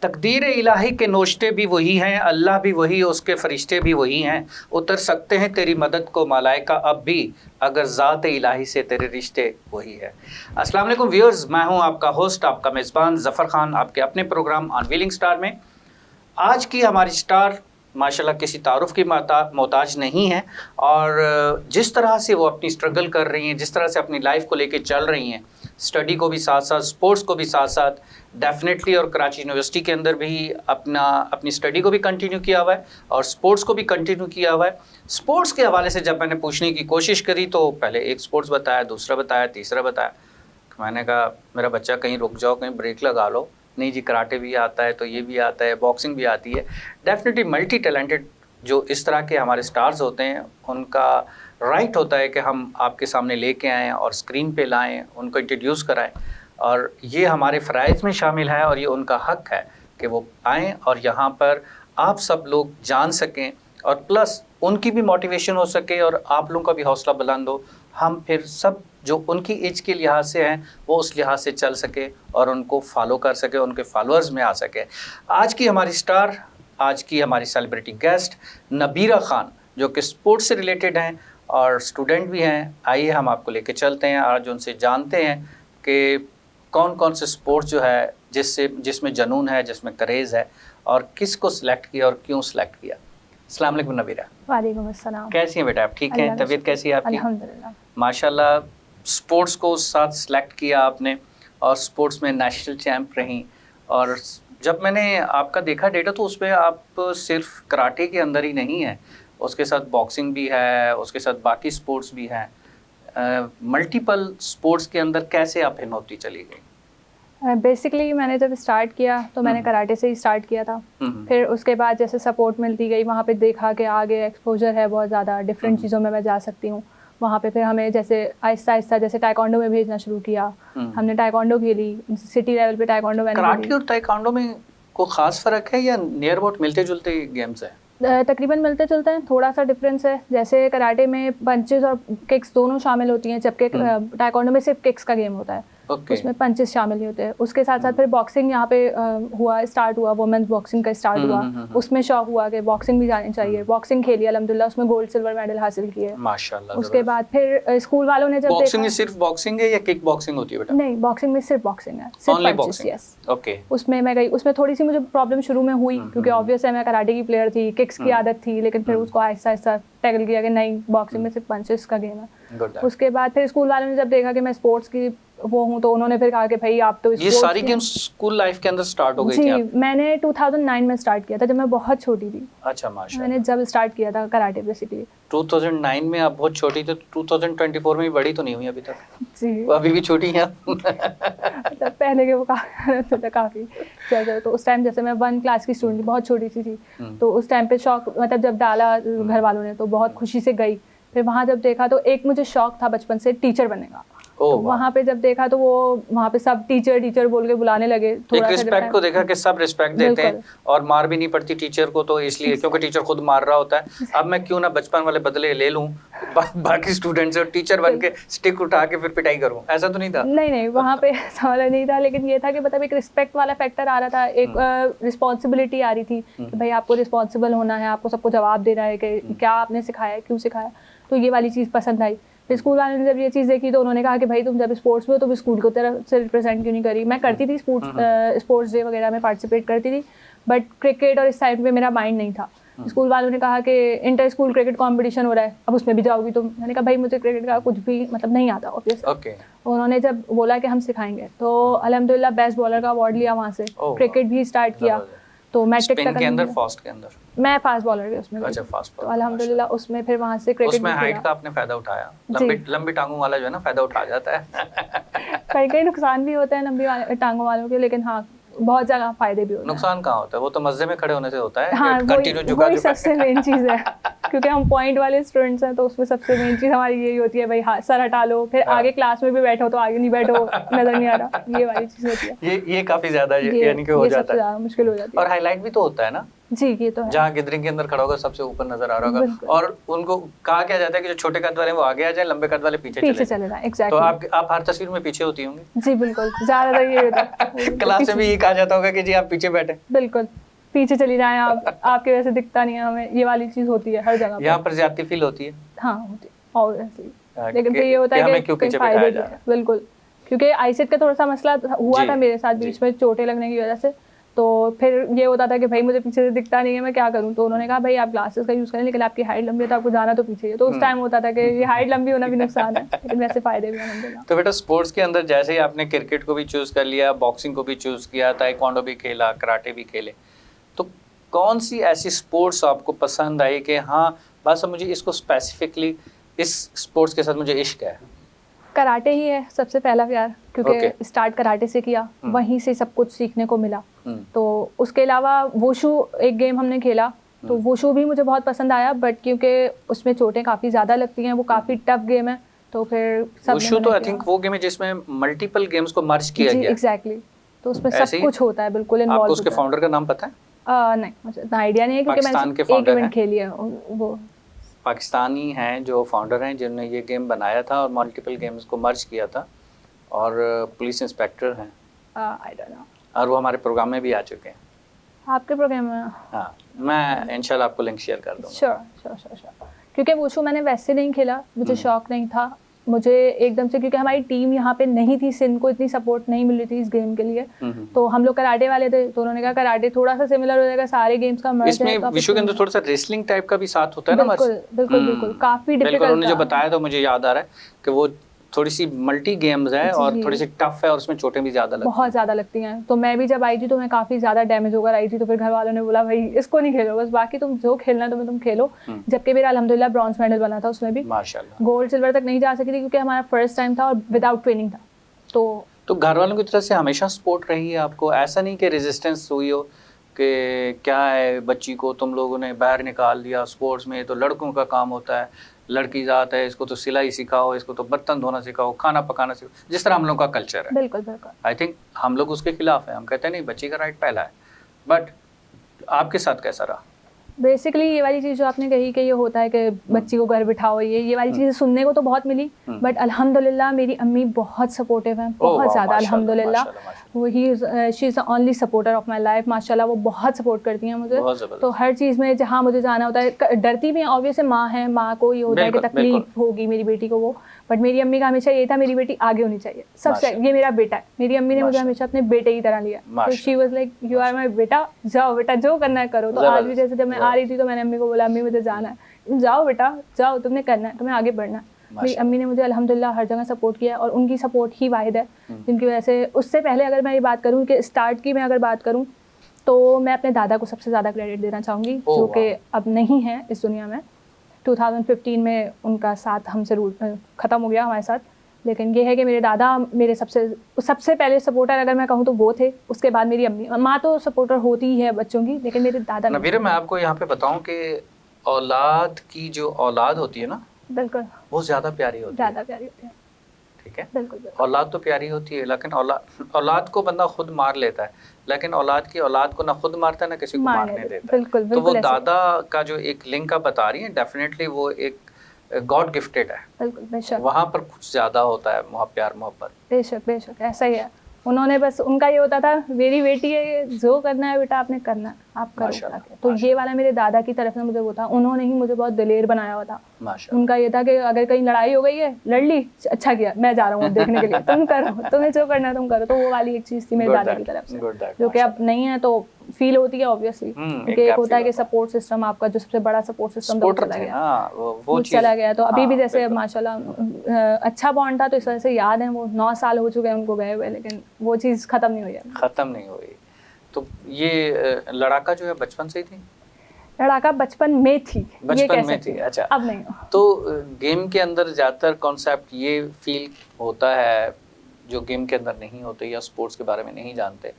तकदीर इलाही के नोश्ते भी वही हैं, अल्लाह भी वही, उसके फरिश्ते भी वही हैं। उतर सकते हैं तेरी मदद को मलाइका अब भी, अगर ज़ात इलाही से तेरे रिश्ते वही है। अस्सलाम वालेकुम व्यूअर्स, मैं हूं आपका होस्ट, आपका मेज़बान ज़फ़र खान, आपके अपने प्रोग्राम अनवीलिंग स्टार में। आज की हमारी स्टार माशाल्लाह किसी तारुफ़ की मोहताज नहीं है, और जिस तरह से वो अपनी स्ट्रगल कर रही हैं, जिस तरह से अपनी लाइफ को लेके चल रही हैं, स्टडी को भी साथ साथ, स्पोर्ट्स को भी साथ साथ, डेफिनेटली, और कराची यूनिवर्सिटी के अंदर भी अपनी स्टडी को भी कंटिन्यू किया हुआ है और स्पोर्ट्स को भी कंटिन्यू किया हुआ है। स्पोर्ट्स के हवाले से जब मैंने पूछने की कोशिश करी तो पहले एक स्पोर्ट्स बताया, दूसरा बताया, तीसरा बताया। मैंने कहा मेरा बच्चा कहीं रुक जाओ, कहीं ब्रेक लगा लो। नहीं जी, कराटे भी आता है, तो ये भी आता है, बॉक्सिंग भी आती है। डेफिनेटली मल्टी टैलेंटेड जो इस तरह के हमारे स्टार्स होते हैं, उनका राइट होता है कि हम आपके सामने लेके आएँ और स्क्रीन पे लाएं, उनको इंट्रोड्यूस कराएं, और ये हमारे फ़राइज़ में शामिल है और ये उनका हक़ है कि वो आएँ और यहाँ पर आप सब लोग जान सकें, और प्लस उनकी भी मोटिवेशन हो सके और आप लोगों का भी हौसला बुलंद हो। हम फिर सब जो उनकी एज के लिहाज से हैं वो उस लिहाज से चल सके और उनको फॉलो कर सके, उनके फॉलोअर्स में आ सके। आज की हमारी स्टार, आज की हमारी सेलिब्रिटी गेस्ट नबीरा खान, जो कि स्पोर्ट्स से रिलेटेड हैं और स्टूडेंट भी हैं। आइए हम आपको लेके चलते हैं, आज उनसे जानते हैं कि कौन कौन से स्पोर्ट्स जो है जिसमें जुनून है, जिसमें करेज़ है, और किसको सिलेक्ट किया और क्यों सिलेक्ट किया। अस्सलाम वालेकुम नबीरा। वालेकुम अस्सलाम। कैसी हैं बेटा आप? ठीक हैं? तबीयत कैसी है आपकी? अल्हम्दुलिल्लाह। माशाल्लाह, स्पोर्ट्स को साथ सिलेक्ट किया आपने और स्पोर्ट्स में नेशनल चैम्प रहीं, और जब मैंने आपका देखा डेटा तो उसमें आप सिर्फ कराटे के अंदर ही नहीं है, उसके साथ बॉक्सिंग भी है, उसके साथ बाकी स्पोर्ट्स भी हैं। मल्टीपल स्पोर्ट्स के अंदर कैसे आप इन होती चली गई? बेसिकली मैंने जब स्टार्ट किया तो मैंने कराटे से ही स्टार्ट किया था। फिर उसके बाद जैसे सपोर्ट मिलती गई, वहाँ पे देखा कि आगे एक्सपोजर है बहुत ज़्यादा, डिफरेंट चीज़ों में मैं जा सकती हूँ। वहाँ पे फिर हमें जैसे आहिस्ता आहिस्ता जैसे टाइकोंडो में भेजना शुरू किया। हमने टाइकोंडो खेली, सिटी लेवल पे टाइकोंडो मैंने खेली। कराटे और टाइकोंडो में कोई ख़ास फ़र्क है या नियर अबाउट मिलते जुलते गेम्स है? तकरीबन मिलते जुलते हैं, थोड़ा सा डिफरेंस है। जैसे कराटे में पंचेस और किक्स दोनों शामिल होती हैं, जबकि टाइकोंडो में सिर्फ किक्स का गेम होता है। उसमें पंचेस शामिल नहीं होते हैं। उसके साथ साथ फिर बॉक्सिंग यहाँ पे स्टार्ट हुआ, वुमेन्स बॉक्सिंग का स्टार्ट हुआ। उसमें शौक हुआ कि बॉक्सिंग भी जानी चाहिए। बॉक्सिंग खेली अल्हम्दुलिल्लाह, उसमें गोल्ड सिल्वर मेडल हासिल किए माशाल्लाह। उसके बाद फिर स्कूल वालों ने जब बॉक्सिंग में सिर्फ बॉक्सिंग है या किक बॉक्सिंग होती है बेटा? नहीं, बॉक्सिंग में सिर्फ बॉक्सिंग है, सिर्फ पंचेस। Yes, okay. उसमें मैं गई, उसमें थोड़ी सी मुझे प्रॉब्लम शुरू में हुई क्योंकि ऑब्वियस है मैं कराटे की प्लेयर थी, किक्स की आदत थी, लेकिन फिर उसको आहिस्ता आहिस्ता टैकल किया कि नहीं, बॉक्सिंग में सिर्फ पंचेस का गेम है। उसके बाद फिर स्कूल वालों ने जब देखा कि मैं स्पोर्ट्स की वो हूँ, तो उन्होंने फिर कहा कि भाई आप तो ये सारी गेम्स स्कूल लाइफ के अंदर स्टार्ट हो गई थी? जी, मैंने 2009 में स्टार्ट किया था, जब मैं बहुत छोटी थी। अच्छा, माशाल्लाह। मैंने जब स्टार्ट किया था कराटे बेसिकली 2009 में। आप बहुत छोटी थी, 2024 में भी बड़ी तो नहीं हुई अभी तक? जी, वो अभी भी छोटी हैं। मतलब पहले के वो काफ़ी जैसे, तो उस टाइम जैसे मैं 1 क्लास की स्टूडेंट थी, बहुत छोटी सी थी, तो उस टाइम पे शौक, मतलब जब डाला घर वालों ने तो बहुत खुशी से गई। फिर वहाँ जब देखा तो एक मुझे शौक था बचपन से टीचर बनने का। तो वहाँ पे जब देखा तो वो वहाँ पे सब टीचर बोल के बुलाने लगे। एक रिस्पेक्ट को देखा कि सब रिस्पेक्ट देते हैं और मार भी नहीं पड़ती टीचर को, तो इसलिए क्योंकि टीचर खुद मार रहा होता है। अब मैं क्यों ना बचपन वाले बदले ले लूं बाकी स्टूडेंट से, और टीचर बन के स्टिक उठा के फिर पिटाई करूं, ऐसा तो नहीं था? नहीं, वहाँ पे सवाल नहीं था, लेकिन ये था कि मतलब एक रिस्पेक्ट वाला फैक्टर आ रहा था, एक रिस्पॉन्सिबिलिटी आ रही थी कि भाई आपको रिस्पॉन्सिबल होना है, आपको सबको जवाब देना है कि क्या आपने सिखाया, क्यों सिखाया। तो ये वाली चीज़ पसंद आई। फिर स्कूल वालों ने जब ये चीज़ देखी तो उन्होंने कहा कि भाई तुम जब स्पोर्ट्स में हो तो भी स्कूल को तरफ से रिप्रेजेंट क्यों नहीं करी। मैं करती थी स्पोर्ट्स डे वगैरह में पार्टिसिपेट करती थी, बट क्रिकेट और इस साइड पे मेरा माइंड नहीं था। स्कूल वालों ने कहा कि इंटर स्कूल क्रिकेट कंपटीशन हो रहा है, अब उसमें भी जाओगी तुम। मैंने कहा भाई मुझे क्रिकेट का कुछ भी मतलब नहीं आता ऑब्वियसली। उन्होंने जब बोला कि हम सिखाएंगे तो अल्हम्दुलिल्लाह बेस्ट बॉलर का अवार्ड लिया वहाँ से। क्रिकेट भी स्टार्ट किया, तो मैट्रिक तक के अंदर फास्ट के अंदर मैं फास्ट बॉलर के उसमें। अच्छा, फास्ट तो अल्हम्दुलिल्लाह उसमें फिर वहाँ से क्रिकेट उसमें हाइट का आपने फायदा उठाया। लंबी टांगों वाला जो है ना फायदा उठा जाता है। कई नुकसान भी होते हैं लंबी टांगों वालों के, लेकिन हाँ बहुत जगह फायदे भी होते हैं। नुकसान कहाँ होता है? वो तो मस्जे में खड़े होने से होता है। हाँ, वही सबसे मेन चीज़ है क्योंकि हम पॉइंट वाले स्टूडेंट्स हैं, तो उसमें सबसे मेन चीज़ हमारी यही होती है, भाई हाँ सर हटा लो, फिर आगे क्लास में भी बैठो तो आगे नहीं बैठो, नजर नहीं आ रहा, ये वाली चीज़ होती है। ये काफी ज्यादा यानी कि हो जाता है, मुश्किल हो जाती है। और हाईलाइट भी तो होता है ना? जी ये तो है। जहाँ गैदरिंग के अंदर खड़ा होगा सबसे ऊपर नजर आ रहा होगा, बिल्कुल। और उनको कहा क्या जाता है कि जो छोटे कद वाले हैं वो आगे आ जाए, लंबे कद वाले पीछे पीछे चले चले जाए, तो एग्जैक्टली। आप हर तस्वीर में पीछे होती होंगी। जी बिल्कुल, ज्यादातर ये होता है। क्लास में भी ये कहा जाता होगा कि जी आप पीछे बैठे। बिल्कुल, पीछे चली जाएं आप, आपके वैसे दिखता नहीं है हमें, ये वाली चीज होती है हर जगह यहाँ पे। पर ज्यादती फील होती है। हाँ होती है ऑब्वियसली, लेकिन कि- फिर ये होता कि है हमें कि क्यों कहीं पीछे फायदे बैठाया भी जा है। बिल्कुल, क्योंकि आईसेट का थोड़ा सा मसला हुआ जी, था मेरे साथ जी। बीच में, चोटें लगने की वजह से। तो फिर ये होता था कि भाई मुझे पीछे से दिखता नहीं है, मैं क्या करूं। तो उन्होंने कहा भाई आप ग्लासेस का यूज़ करें, लेकिन आपकी हाइट लंबी है तो आपको जाना तो पीछे ही है। तो उस टाइम होता था कि ये हाइट लंबी होना भी नुकसान है, लेकिन वैसे फायदे भी हैं अल्हम्दुलिल्लाह। तो बेटा स्पोर्ट्स के अंदर जैसे ही आपने क्रिकेट को भी चूज कर लिया, बॉक्सिंग को भी चूज किया, ताइक्वांडो भी खेला, कराटे भी खेले, तो कौन सी ऐसी स्पोर्ट्स आपको पसंद आई कि हाँ बस मुझे इसको स्पेसिफिकली इस स्पोर्ट्स के साथ मुझे इश्क है? कराटे ही है सबसे पहला प्यार, Okay. क्योंकि स्टार्ट कराटे से किया, वहीं से सब कुछ सीखने को मिला। तो उसके अलावा वोशू एक गेम हमने खेला, तो वोशू भी मुझे बहुत पसंद आया, बट क्योंकि उसमें चोटें काफ़ी ज़्यादा लगती हैं, वो काफ़ी टफ गेम है, तो फिर सब वुशु तो आई थिंक वो गेम है जिसमें मल्टीपल गेम्स को मर्ज किया जी गया है। एग्जैक्टली, तो उसमें ऐसे सब ही? कुछ होता है, बिल्कुल आपको इन्वॉल्व उसके होता फाउंडर का नाम पता है? है। नहीं मुझे इतना आइडिया नहीं है, क्योंकि पाकिस्तान मैंने के एक founder हैं? इवेंट खेली है वो। पाकिस्तानी हैं जो फाउंडर हैं, जिन्होंने ये गेम बनाया था और मल्टीपल गेम्स को मर्ज किया था, और पुलिस इंस्पेक्टर हैं, आई डोंट नो, और वो हमारे प्रोग्राम में भी आ चुके हैं। आपके प्रोग्राम में? हाँ, मैं इंशाल्लाह आपको लिंक शेयर कर दूंगा। श्योर श्योर श्योर श्योर, क्योंकि वुशु मैंने वैसे नहीं खेला, मुझे शौक नहीं था। मुझे एकदम से, क्योंकि हमारी टीम यहाँ पे नहीं थी, सिंध को इतनी सपोर्ट नहीं मिल रही थी इस गेम के लिए, तो हम लोग कराटे वाले थे, तो उन्होंने कहा कराटे थोड़ा सा सिमिलर हो जाएगा, सारे गेम्स का मर्ज इसमें है, तो आप विशु के अंदर थोड़ा सा रेसलिंग टाइप का भी साथ होता है ना? बिल्कुल बिल्कुल बिल्कुल, काफी बिल्कुल, डिफिकल्ट उन्होंने जो था। बताया तो मुझे याद आ रहा है कि वो थोड़ी सी मल्टी गेम्स है और जी। थोड़ी सी टफ है, और उसमें चोटें भी ज्यादा लगती बहुत हैं। ज़्यादा लगती हैं। तो मैं भी जब आई थी तो मैं काफ़ी ज़्यादा डैमेज होकर आई थी, तो फिर घर वालों ने बोला भाई इसको नहीं खेलो, बस बाकी तुम जो खेलना है तुम खेलो। जबकि मेरा अल्हम्दुलिल्लाह ब्रॉन्ज मेडल बना था उसमें भी, माशाल्लाह। गोल्ड सिल्वर तक नहीं जा सकी थी क्योंकि हमारा फर्स्ट टाइम था और विदाउट ट्रेनिंग था। तो घर वालों की तरफ से हमेशा सपोर्ट रही है आपको? ऐसा नहीं कि रेजिस्टेंस हुई हो कि क्या है बच्ची को तुम लोगों ने बाहर निकाल दिया, स्पोर्ट्स में तो लड़कों का काम होता है, लड़की जात है, इसको तो सिलाई सिखाओ, इसको तो बर्तन धोना सिखाओ, खाना पकाना सिखाओ, जिस तरह हम लोग का कल्चर है? बिल्कुल बिल्कुल, आई थिंक हम लोग उसके खिलाफ हैं, हम कहते हैं नहीं, बच्ची का राइट पहला है। बट आपके साथ कैसा रहा? बेसिकली ये वाली चीज़ जो आपने कही कि ये होता है कि बच्ची को घर बिठाओ, ये वाली चीज़ें सुनने को तो बहुत मिली, बट अल्हम्दुलिल्लाह मेरी अम्मी बहुत सपोर्टिव हैं, बहुत ज़्यादा अल्हम्दुलिल्लाह। वो she is the only supporter of my life, माशाल्लाह वो बहुत सपोर्ट करती हैं मुझे। तो हर चीज़ में जहाँ मुझे जाना होता है, डरती भी हैं ऑब्वियस, माँ है, माँ को ये होता है कि तकलीफ होगी मेरी बेटी को वो, बट मेरी अम्मी का हमेशा ये था मेरी बेटी आगे होनी चाहिए सबसे, ये मेरा बेटा है। मेरी अम्मी ने मुझे हमेशा अपने बेटे की तरह लिया, तो she was like you are my बेटा, जाओ बेटा जो करना है करो। तो आज भी जैसे जब मैं आ रही थी तो मैंने अम्मी को बोला अम्मी मुझे जाना है, जाओ बेटा जाओ, तुमने करना है, तुम्हें आगे बढ़ना है। मेरी अम्मी ने मुझे अल्हम्दुलिल्लाह हर जगह सपोर्ट किया, और उनकी सपोर्ट ही वाहिद है जिनकी वजह से। उससे पहले अगर मैं ये बात करूँ कि स्टार्ट की मैं अगर बात करूँ, तो मैं अपने दादा को सबसे ज़्यादा क्रेडिट देना चाहूँगी, जो कि अब नहीं है इस दुनिया में। 2015 में उनका साथ हमसे ख़त्म हो गया हमारे साथ, लेकिन ये है कि मेरे दादा मेरे सबसे पहले सपोर्टर अगर मैं कहूँ तो वो थे। उसके बाद मेरी अम्मी, माँ तो सपोर्टर होती ही है बच्चों की, लेकिन मेरे दादा। नबीरा, मैं आपको यहाँ पे बताऊँ कि औलाद की जो औलाद होती है ना, बिल्कुल वो ज़्यादा प्यारी होती है। ज़्यादा प्यारी होती है, ठीक है। बिल्कुल। औलाद तो प्यारी होती है, लेकिन औलाद को बंदा खुद मार लेता है, लेकिन औलाद की औलाद को ना खुद मारता है ना किसी को मारने देता है। बिल्कुल, तो वो ऐसे। दादा का जो एक लिंक आप बता रही हैं, डेफिनेटली वो एक गॉड गिफ्टेड है। बिल्कुल बेशक, वहाँ पर कुछ ज्यादा होता है प्यार मोहब्बत। बेशक बेशक ऐसा ही है। उन्होंने बस, उनका ये होता था मेरी बेटी है, जो करना है बेटा आपने करना है, आप करो। तो ये वाला मेरे दादा की तरफ से मुझे वो था, उन्होंने ही मुझे बहुत दिलेर बनाया हुआ था। उनका ये था कि अगर कहीं लड़ाई हो गई है, लड़ ली, अच्छा किया, मैं जा रहा हूँ देखने के लिए, तुम करो, तुम्हें जो करना है तुम करो। तो वो वाली एक चीज़ थी मेरे दादा की तरफ से, जो कि अब नहीं है, तो फील होती है ऑब्वियसली, क्योंकि एक होता है कि सपोर्ट सिस्टम, आपका जो सबसे बड़ा सपोर्ट सिस्टम चला गया, वो चला गया। तो अभी भी जैसे माशाल्लाह अच्छा बॉन्ड था, तो इस वजह से याद है, वो 9 साल हो चुके हैं उनको गए हुए, लेकिन वो चीज़ खत्म नहीं हुई है। खत्म नहीं हुई। तो ये लड़ाका जो है बचपन से ही थी? लड़ाका बचपन में थी, बचपन में थी, अच्छा। अब नहीं। तो गेम के अंदर ज़्यादातर कॉन्सेप्ट ये फील होता है जो गेम के अंदर नहीं होते या स्पोर्ट्स के बारे में नहीं जानते,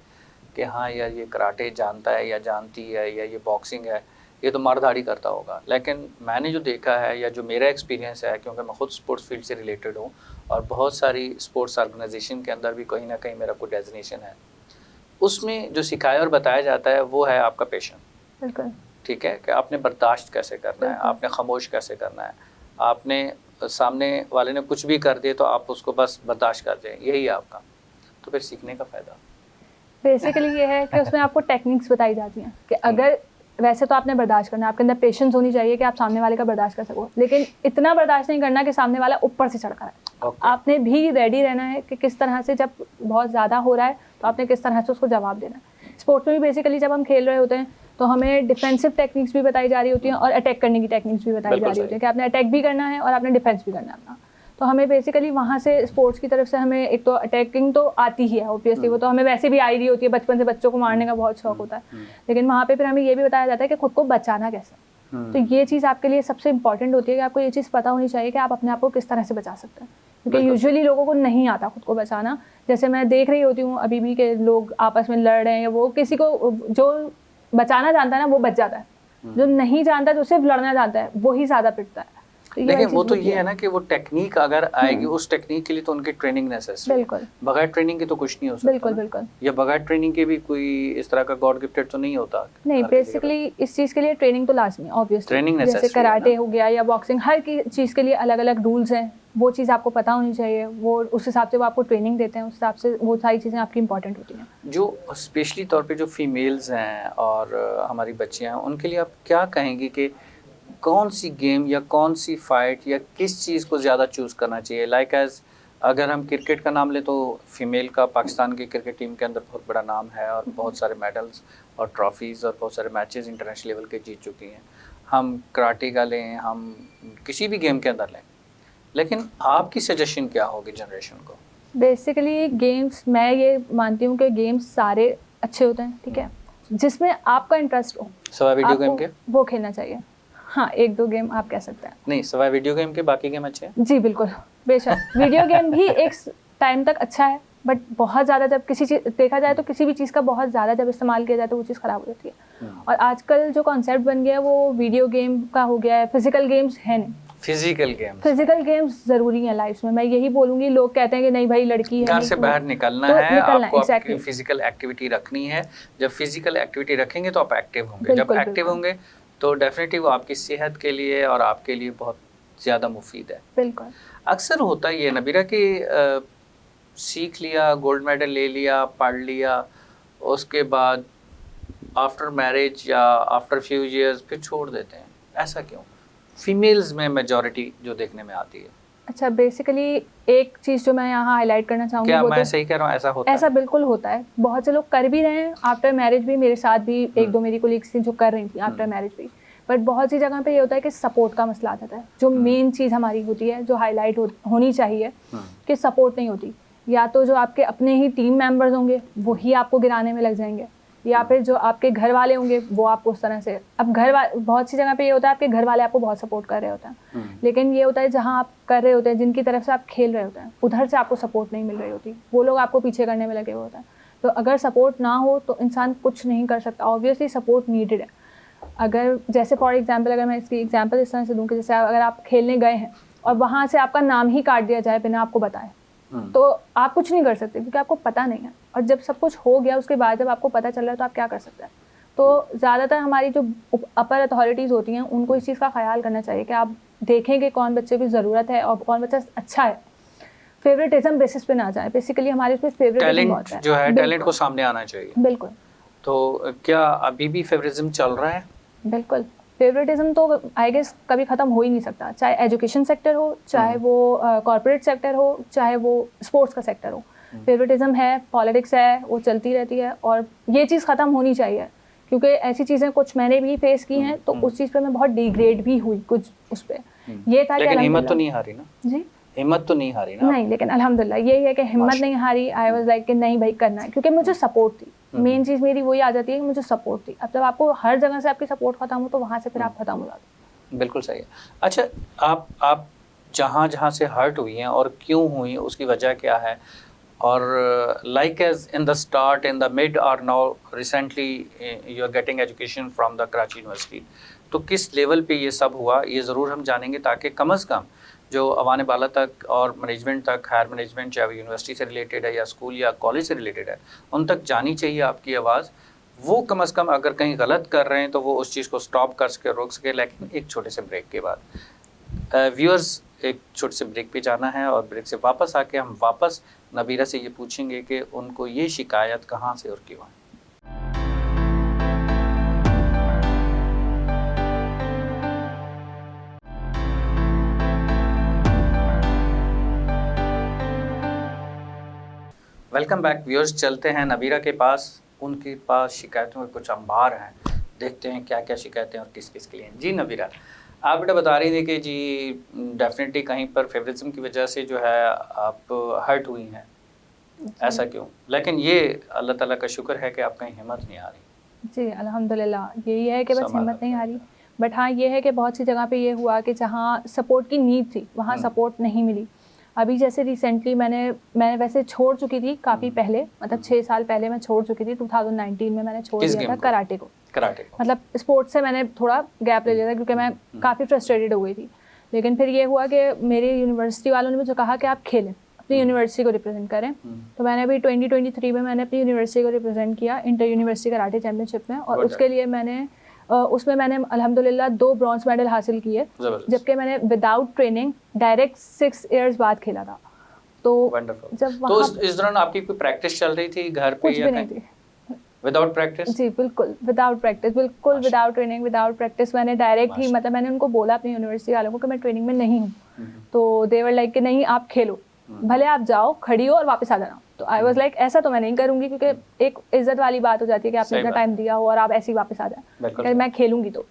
कि हाँ यार ये कराटे जानता है या जानती है, या ये बॉक्सिंग है, ये तो मारधाड़ी करता होगा। लेकिन मैंने जो देखा है, या जो मेरा एक्सपीरियंस है, क्योंकि मैं खुद स्पोर्ट्स फील्ड से रिलेटेड हूँ और बहुत सारी स्पोर्ट्स ऑर्गेनाइजेशन के अंदर भी कहीं ना कहीं मेरा कोई डेजिग्नेशन है, उसमें जो सिखाया और बताया जाता है वो है आपका पैशन। बिल्कुल ठीक है, कि आपने बर्दाश्त कैसे करना है, आपने खामोश कैसे करना है, आपने सामने वाले ने कुछ भी कर दिए तो आप उसको बस बर्दाश्त कर दें, यही है आपका। तो फिर सीखने का फ़ायदा बेसिकली ये है कि उसमें आपको टेक्निक्स बताई जाती हैं कि अगर वैसे तो आपने बर्दाश्त करना है, आपके अंदर पेशेंस होनी चाहिए कि आप सामने वाले का बर्दाश्त कर सको, लेकिन इतना बर्दाश्त नहीं करना कि सामने वाला ऊपर से चढ़ कर आए। Okay. आपने भी रेडी रहना है कि किस तरह से, जब बहुत ज़्यादा हो रहा है तो आपने किस तरह से उसको जवाब देना है। स्पोर्ट्स में भी बेसिकली जब हम खेल रहे होते हैं तो हमें डिफेंसिव टेक्निक्स भी बताई जा रही होती हैं और अटैक करने की टेक्निक्स भी बताई जा रही होती है कि आपने अटैक भी करना है और आपने डिफेंस भी करना है अपना। तो हमें बेसिकली वहाँ से स्पोर्ट्स की तरफ से हमें एक तो अटैकिंग तो आती ही है ऑब्वियसली, वो तो हमें वैसे भी आई रही होती है, बचपन से बच्चों को मारने का बहुत शौक होता है, लेकिन वहाँ पे फिर हमें ये भी बताया जाता है कि खुद को बचाना कैसे। तो ये चीज़ आपके लिए सबसे इंपॉर्टेंट होती है कि आपको ये चीज़ पता होनी चाहिए कि आप अपने आप को किस तरह से बचा सकते हैं, क्योंकि यूजुअली लोगों को नहीं आता खुद को बचाना। जैसे मैं देख रही होती हूँ अभी भी कि लोग आपस में लड़ रहे हैं, वो किसी को जो बचाना जानता है ना वो बच जाता है, जो नहीं जानता जो सिर्फ लड़ना जानता है वही ज़्यादा पिटता है। लेकिन वो तो ये है ना कि वो टेक्निक अगर आएगी, उस टेक्निक के लिए तो उनकी ट्रेनिंग नेसेसरी। बिल्कुल, बगैर ट्रेनिंग के तो कुछ नहीं हो सकता। बिल्कुल बिल्कुल। या बगैर ट्रेनिंग के भी कोई इस तरह का गॉड गिफ्टेड तो नहीं होता। नहीं, बेसिकली इस चीज़ के लिए ट्रेनिंग तो लाजमी है ऑब्वियसली। ट्रेनिंग जैसे कराटे हो गया या बॉक्सिंग, हर चीज़ के लिए अलग अलग रूल्स हैं, वो चीज़ आपको पता होनी चाहिए, वो उस हिसाब से वो आपको ट्रेनिंग देते हैं, उस हिसाब से वो सारी चीज़ें आपकी इंपॉर्टेंट होती हैं। जो स्पेशली तौर पे जो फीमेल्स हैं और हमारी बच्चियां हैं, उनके लिए आप क्या कहेंगी कि कौन सी गेम या कौन सी फाइट या किस चीज़ को ज़्यादा चूज़ करना चाहिए? लाइक एज अगर हम क्रिकेट का नाम लें तो फीमेल का पाकिस्तान की क्रिकेट टीम के अंदर बहुत बड़ा नाम है और बहुत सारे मेडल्स और ट्रॉफीज़ और बहुत सारे मैचेस इंटरनेशनल लेवल के जीत चुकी हैं। हम कराटे का लें, हम किसी भी गेम के अंदर लें, लेकिन आपकी सजेशन क्या होगी जनरेशन को? बेसिकली गेम्स, मैं ये मानती हूँ कि गेम्स सारे अच्छे होते हैं, ठीक है, जिसमें आपका इंटरेस्ट हो सवाई वीडियो गेम के वो खेलना चाहिए। हाँ, एक दो गेम आप कह सकते हैं। नहीं, सवाई वीडियो गेम के बाकी गेम अच्छे हैं? जी बिल्कुल, बेशक वीडियो गेम भी एक टाइम तक अच्छा है, बट बहुत ज़्यादा जब किसी चीज़ देखा जाए तो किसी भी चीज़ का बहुत ज़्यादा जब इस्तेमाल किया जाए तो वो चीज़ ख़राब हो जाती है। और आजकल जो कॉन्सेप्ट बन गया है वो वीडियो गेम का हो गया है, फिजिकल गेम्स है नहीं। फिजिकल गेम्स ज़रूरी है लाइफ में, मैं यही बोलूँगी। लोग कहते हैं कि नहीं भाई लड़की है, घर से बाहर निकलना तो है, आपको exactly. फिजिकल एक्टिविटी रखनी है। जब फिजिकल एक्टिविटी रखेंगे तो आप एक्टिव होंगे, जब एक्टिव होंगे तो डेफिनेटली वो आपकी सेहत के लिए और आपके लिए बहुत ज़्यादा मुफीद है। बिल्कुल। अक्सर होता है ये नबीरा कि सीख लिया, गोल्ड मेडल ले लिया, पढ़ लिया, उसके बाद आफ्टर मैरिज या आफ्टर फ्यू इयर्स फिर छोड़ देते हैं, ऐसा क्यों? फीमेल्स में मेजॉरिटी जो देखने में आती है। अच्छा, बेसिकली एक चीज़ जो मैं यहाँ हाईलाइट करना चाहूँगी, क्या मैं सही कह रहा हूँ? ऐसा होता है? ऐसा बिल्कुल होता है, बहुत से लोग कर भी रहे हैं आफ्टर मैरिज भी। मेरे साथ भी एक दो मेरी कोलीग्स थी जो कर रही थी आफ्टर मैरिज भी, बट बहुत सी जगह पे ये होता है कि सपोर्ट का मसला आ जाता है। जो मेन चीज़ हमारी होती है, जो हाईलाइट होनी चाहिए, कि सपोर्ट नहीं होती। या तो जो आपके अपने ही टीम मेंबर्स होंगे वही आपको गिराने में लग जाएंगे, या फिर जो आपके घर वाले होंगे वो आपको उस तरह से, अब बहुत सी जगह पे ये होता है आपके घर वाले आपको बहुत सपोर्ट कर रहे होते हैं, लेकिन ये होता है जहाँ आप कर रहे होते हैं, जिनकी तरफ से आप खेल रहे होते हैं, उधर से आपको सपोर्ट नहीं मिल रही होती, वो लोग आपको पीछे करने में लगे हुए होते हैं। तो अगर सपोर्ट ना हो तो इंसान कुछ नहीं कर सकता। ऑब्वियसली सपोर्ट नीडेड है। अगर जैसे फॉर एग्जाम्पल, अगर मैं इसकी एग्जाम्पल इस तरह से दूँ कि जैसे अगर आप खेलने गए हैं और वहाँ से आपका नाम ही काट दिया जाए बिना आपको बताए, तो आप कुछ नहीं कर सकते क्योंकि आपको पता नहीं है। और जब सब कुछ हो गया उसके बाद जब आपको पता चल रहा है तो आप क्या कर सकते हैं? तो ज़्यादातर हमारी जो अपर अथॉरिटीज़ होती हैं उनको इस चीज़ का ख्याल करना चाहिए कि आप देखें कि कौन बच्चे की ज़रूरत है और कौन बच्चा अच्छा है। फेवरेटिज्म बेसिस पे ना जाए। बेसिकली हमारे उसमें फेवरेटिज्म बहुत है, जो है टैलेंट को सामने आना चाहिए। बिल्कुल। तो क्या अभी भी फेवरेटिज्म चल रहा है? बिल्कुल, फेवरेटिज्म तो आई गेस कभी ख़त्म हो ही नहीं सकता, चाहे एजुकेशन सेक्टर हो, चाहे वो कॉर्पोरेट सेक्टर हो, चाहे वो स्पोर्ट्स का सेक्टर हो। फेवरेटिज्म है, पॉलिटिक्स है, वो चलती रहती है और ये चीज़ ख़त्म होनी चाहिए, क्योंकि ऐसी चीज़ें कुछ मैंने भी फेस की हैं, तो उस चीज़ पे मैं बहुत डिग्रेड भी हुई कुछ उस पर। ये था, लेकिन हिम्मत तो नहीं हारी ना? जी, हिम्मत तो नहीं हारी ना? नहीं, लेकिन अल्हम्दुलिल्लाह यही है कि हिम्मत नहीं हारी। आई वाज लाइक कि नहीं भाई करना है, क्योंकि मुझे सपोर्ट थी। मेन चीज़ मेरी वही आ जाती है कि मुझे सपोर्ट थी। अब जब आपको हर जगह से आपकी सपोर्ट खत्म हो तो वहाँ से फिर आप खत्म हो जाते। बिल्कुल सही है। अच्छा, आप जहाँ जहाँ से हर्ट हुई हैं और क्यों हुई, उसकी वजह क्या है? और like as in the start, in the mid और now recently you are getting education from the Karachi university, तो किस लेवल पे ये सब हुआ ये ज़रूर हम जानेंगे, ताकि कम से कम जो अवान बाला तक और मैनेजमेंट तक, हायर मैनेजमेंट चाहे वो यूनिवर्सिटी से रिलेटेड है या स्कूल या कॉलेज से रिलेटेड है, उन तक जानी चाहिए आपकी आवाज़। वो कम से कम अगर कहीं गलत कर रहे हैं तो वो उस चीज़ को स्टॉप कर सके, रोक सके। लेकिन एक छोटे से ब्रेक के बाद व्यूअर्स, एक छोटे से ब्रेक पे जाना है और ब्रेक से वापस आके हम वापस नबीरा से ये पूछेंगे कि उनको ये शिकायत कहाँ से और क्यों है। Welcome back viewers. चलते हैं नबीरा के पास, उनके पास शिकायतों के कुछ अंबार हैं, देखते हैं क्या क्या शिकायतें और किस किस के लिए। जी नबीरा, आप बेटा बता रही थी कि जी डेफिनेटली कहीं पर फेवरिज्म की वजह से जो है आप हर्ट हुई हैं, ऐसा क्यों? लेकिन ये अल्लाह ताला का शुक्र है कि आप कहीं हिम्मत नहीं आ रही। जी अल्हम्दुलिल्लाह, यही है कि बस हिम्मत नहीं आ रही। बट हाँ ये है कि बहुत सी जगह पे ये हुआ कि जहाँ सपोर्ट की नीड थी वहाँ सपोर्ट नहीं मिली। अभी जैसे रिसेंटली मैं वैसे छोड़ चुकी थी काफ़ी पहले, मतलब 6 साल पहले मैं छोड़ चुकी थी। 2019 में मैंने छोड़ दिया था कराटे को। मतलब स्पोर्ट्स से मैंने थोड़ा गैप ले लिया था क्योंकि मैं काफ़ी फ्रस्ट्रेटेड हो गई थी। लेकिन फिर ये हुआ कि मेरी यूनिवर्सिटी वालों ने मुझे कहा कि आप खेलें, अपनी यूनिवर्सिटी को रिप्रेजेंट करें। तो मैंने अभी 2023 में मैंने अपनी यूनिवर्सिटी को रिप्रेजेंट किया इंटर यूनिवर्सिटी कराटे चैम्पियनशिप में, और उसके लिए उसमें मैंने अल्हम्दुलिल्लाह 2 ब्रॉन्ज मेडल हासिल किए, जबकि मैंने विदाउट ट्रेनिंग डायरेक्ट 6 इयर्स बाद खेला था। तो जब तो इस दौरान आपकी कोई प्रैक्टिस चल रही थी घर पे? कुछ भी नहीं थी। Without practice? जी बिल्कुल विदाउट प्रैक्टिस, बिल्कुल विदाउट ट्रेनिंग, विदाउट प्रैक्टिस। मैंने डायरेक्ट ही मतलब मैंने उनको बोला अपनी यूनिवर्सिटी वालों को कि मैं ट्रेनिंग में नहीं हूँ। तो दे वर लाइक कि नहीं आप खेलो, भले आप जाओ खड़ी हो और वापस आ जाना। तो आई वाज लाइक ऐसा तो मैं नहीं करूंगी, क्योंकि एक इज्जत वाली बात हो जाती है कि आपने इतना टाइम दिया हो और आप ऐसे ही वापस आ जाए। मैं खेलूंगी तो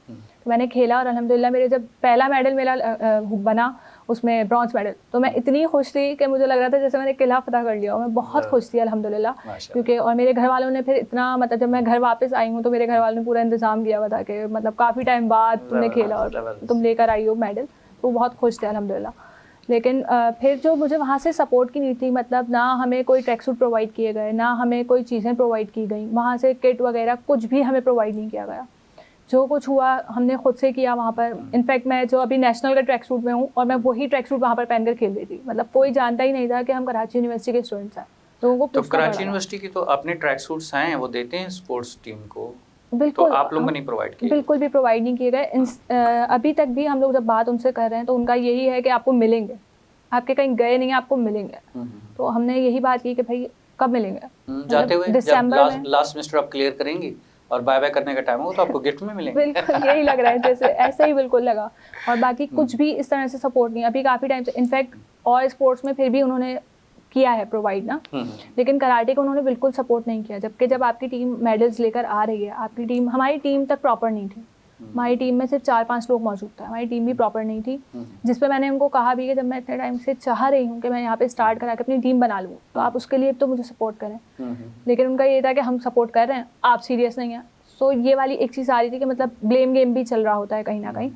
मैंने खेला और अल्हम्दुलिल्लाह मेरे जब पहला मेडल मेरा बना उसमें ब्रॉन्ज मेडल, तो मैं इतनी खुश थी कि मुझे लग रहा था जैसे मैंने किला फतह कर लिया। मैं बहुत खुश थी अल्हम्दुलिल्लाह, क्योंकि और मेरे घर वालों ने फिर इतना मतलब जब मैं घर वापस आई हूँ तो मेरे घर वालों ने पूरा इंतजाम किया हुआ था कि मतलब काफ़ी टाइम बाद तुमने खेला और तुम लेकर आई हो मेडल, तो बहुत खुश थे अल्हम्दुलिल्लाह। लेकिन फिर जो मुझे वहाँ से सपोर्ट की नीड थी, मतलब ना हमें कोई ट्रैक सूट प्रोवाइड किए गए, ना हमें कोई चीज़ें प्रोवाइड की गई, वहाँ से किट वगैरह कुछ भी हमें प्रोवाइड नहीं किया गया। जो कुछ हुआ हमने खुद से किया वहाँ पर। इनफैक्ट मैं जो अभी नेशनल का ट्रैक सूट में हूँ और मैं वही ट्रैक सूट वहाँ पर पहनकर खेल रही थी। मतलब कोई जानता ही नहीं था कि हम कराची यूनिवर्सिटी के स्टूडेंट्स हैं। लोगों को तो कराची यूनिवर्सिटी की तो अपने ट्रैक सूट्स हैं, वो देते हैं स्पोर्ट्स टीम को, बिल्कुल। तो आप लोगों को नहीं प्रोवाइड किए? बिल्कुल भी प्रोवाइड नहीं किए गए। अभी तक भी हम लोग जब बात उनसे कर रहे हैं तो उनका यही है कि आपको मिलेंगे, आपके कहीं गए नहीं, आपको मिलेंगे। तो हमने यही बात की कि भाई कब मिलेंगे? जाते हुए दिसंबर में लास्ट सेमेस्टर आप क्लियर करेंगी और बाय बाय करने का टाइम होगा तो आपको गिफ्ट में मिलेंगे। बिल्कुल यही लग रहा है, जैसे ऐसे ही बिल्कुल लगा। और बाकी कुछ भी इस तरह से सपोर्ट नहीं अभी काफ़ी टाइम से। इनफैक्ट और स्पोर्ट्स में फिर भी उन्होंने किया है प्रोवाइड ना, लेकिन कराटे को उन्होंने बिल्कुल सपोर्ट नहीं किया। जबकि जब आपकी टीम मेडल्स लेकर आ रही है, आपकी टीम, हमारी टीम तक प्रॉपर नहीं थी। हमारी टीम में सिर्फ 4-5 लोग मौजूद थे, हमारी टीम भी प्रॉपर नहीं थी। जिस पे मैंने उनको कहा भी कि जब मैं इतने टाइम से चाह रही हूँ कि मैं यहाँ पे स्टार्ट करा के अपनी टीम बना लूँ, तो आप उसके लिए तो मुझे सपोर्ट करें। लेकिन उनका ये था कि हम सपोर्ट कर रहे हैं, आप सीरियस नहीं हैं। सो ये वाली एक चीज़ आ रही थी कि मतलब ब्लेम गेम भी चल रहा होता है कहीं ना कहीं।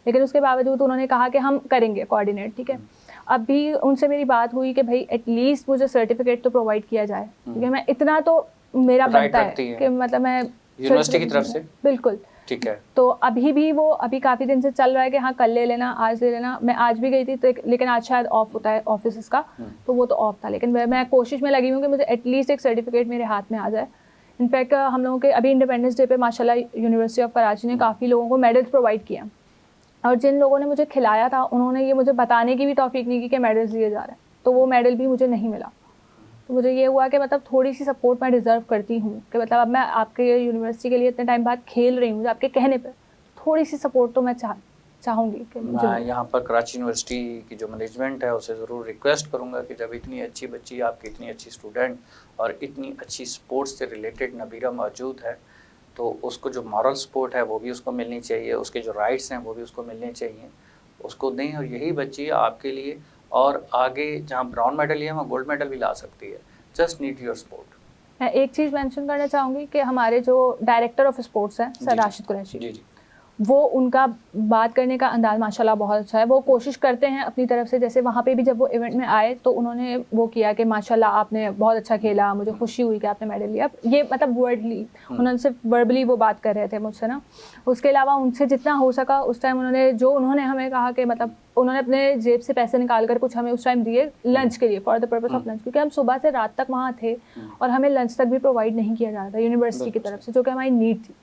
लेकिन उसके बावजूद उन्होंने कहा कि हम करेंगे कोऑर्डिनेट, ठीक है। अब भी उनसे मेरी बात हुई कि भाई एटलीस्ट मुझे सर्टिफिकेट तो प्रोवाइड किया जाए, क्योंकि मैं इतना तो मेरा बनता है कि मतलब मैं यूनिवर्सिटी की तरफ से। बिल्कुल ठीक है। तो अभी भी वो अभी काफ़ी दिन से चल रहा है कि हाँ कल ले लेना, आज ले लेना। मैं आज भी गई थी तो लेकिन आज शायद ऑफ होता है ऑफिस का, तो वो तो ऑफ था। लेकिन मैं कोशिश में लगी हूँ कि मुझे एटलीस्ट एक सर्टिफिकेट मेरे हाथ में आ जाए। इनफैक्ट हम लोगों के अभी इंडिपेंडेंस डे पे माशाल्लाह यूनिवर्सिटी ऑफ कराची ने काफ़ी लोगों को मेडल्स प्रोवाइड किया, और जिन लोगों ने मुझे खिलाया था उन्होंने ये मुझे बताने की भी तौफीक नहीं की कि मेडल्स दिए जा रहे हैं, तो वो मेडल भी मुझे नहीं मिला। तो मुझे ये हुआ कि मतलब थोड़ी सी सपोर्ट मैं डिज़र्व करती हूँ कि मतलब अब मैं आपके यूनिवर्सिटी के लिए इतने टाइम बाद खेल रही हूँ, आपके कहने पर थोड़ी सी सपोर्ट तो मैं चाहूँगी कि मुझे। मैं यहाँ पर कराची यूनिवर्सिटी की जो मैनेजमेंट है उसे ज़रूर रिक्वेस्ट करूँगा कि जब इतनी अच्छी बच्ची, आपकी इतनी अच्छी स्टूडेंट और इतनी अच्छी स्पोर्ट्स से रिलेटेड नबीरा मौजूद है, तो उसको जो मॉरल सपोर्ट है वो भी उसको मिलनी चाहिए, उसके जो राइट्स हैं वो भी उसको मिलने चाहिए, उसको दें। और यही बच्ची आपके लिए और आगे जहाँ ब्राउन मेडल लिया वहाँ गोल्ड मेडल भी ला सकती है। Just need your support. मैं एक चीज़ मेंशन करना चाहूँगी कि हमारे जो डायरेक्टर ऑफ स्पोर्ट्स हैं सर राशिद कुरैशी, वो उनका बात करने का अंदाज माशाल्लाह बहुत अच्छा है। वो कोशिश करते हैं अपनी तरफ से, जैसे वहाँ पे भी जब वो इवेंट में आए तो उन्होंने वो किया कि माशाल्लाह आपने बहुत अच्छा खेला, मुझे खुशी हुई कि आपने मेडल लिया। ये मतलब वर्डली उन्होंने सिर्फ वर्बली वो बात कर रहे थे मुझसे ना। उसके अलावा उनसे जितना हो सका उस टाइम उन्होंने हमें कहा कि मतलब उन्होंने अपने जेब से पैसे निकाल कर कुछ हमें उस टाइम दिए लंच के लिए, for the purpose of lunch, क्योंकि हम सुबह से रात तक वहाँ थे और हमें लंच तक भी प्रोवाइड नहीं किया जा रहा था यूनिवर्सिटी की तरफ से, जो कि हमारी नीड थी।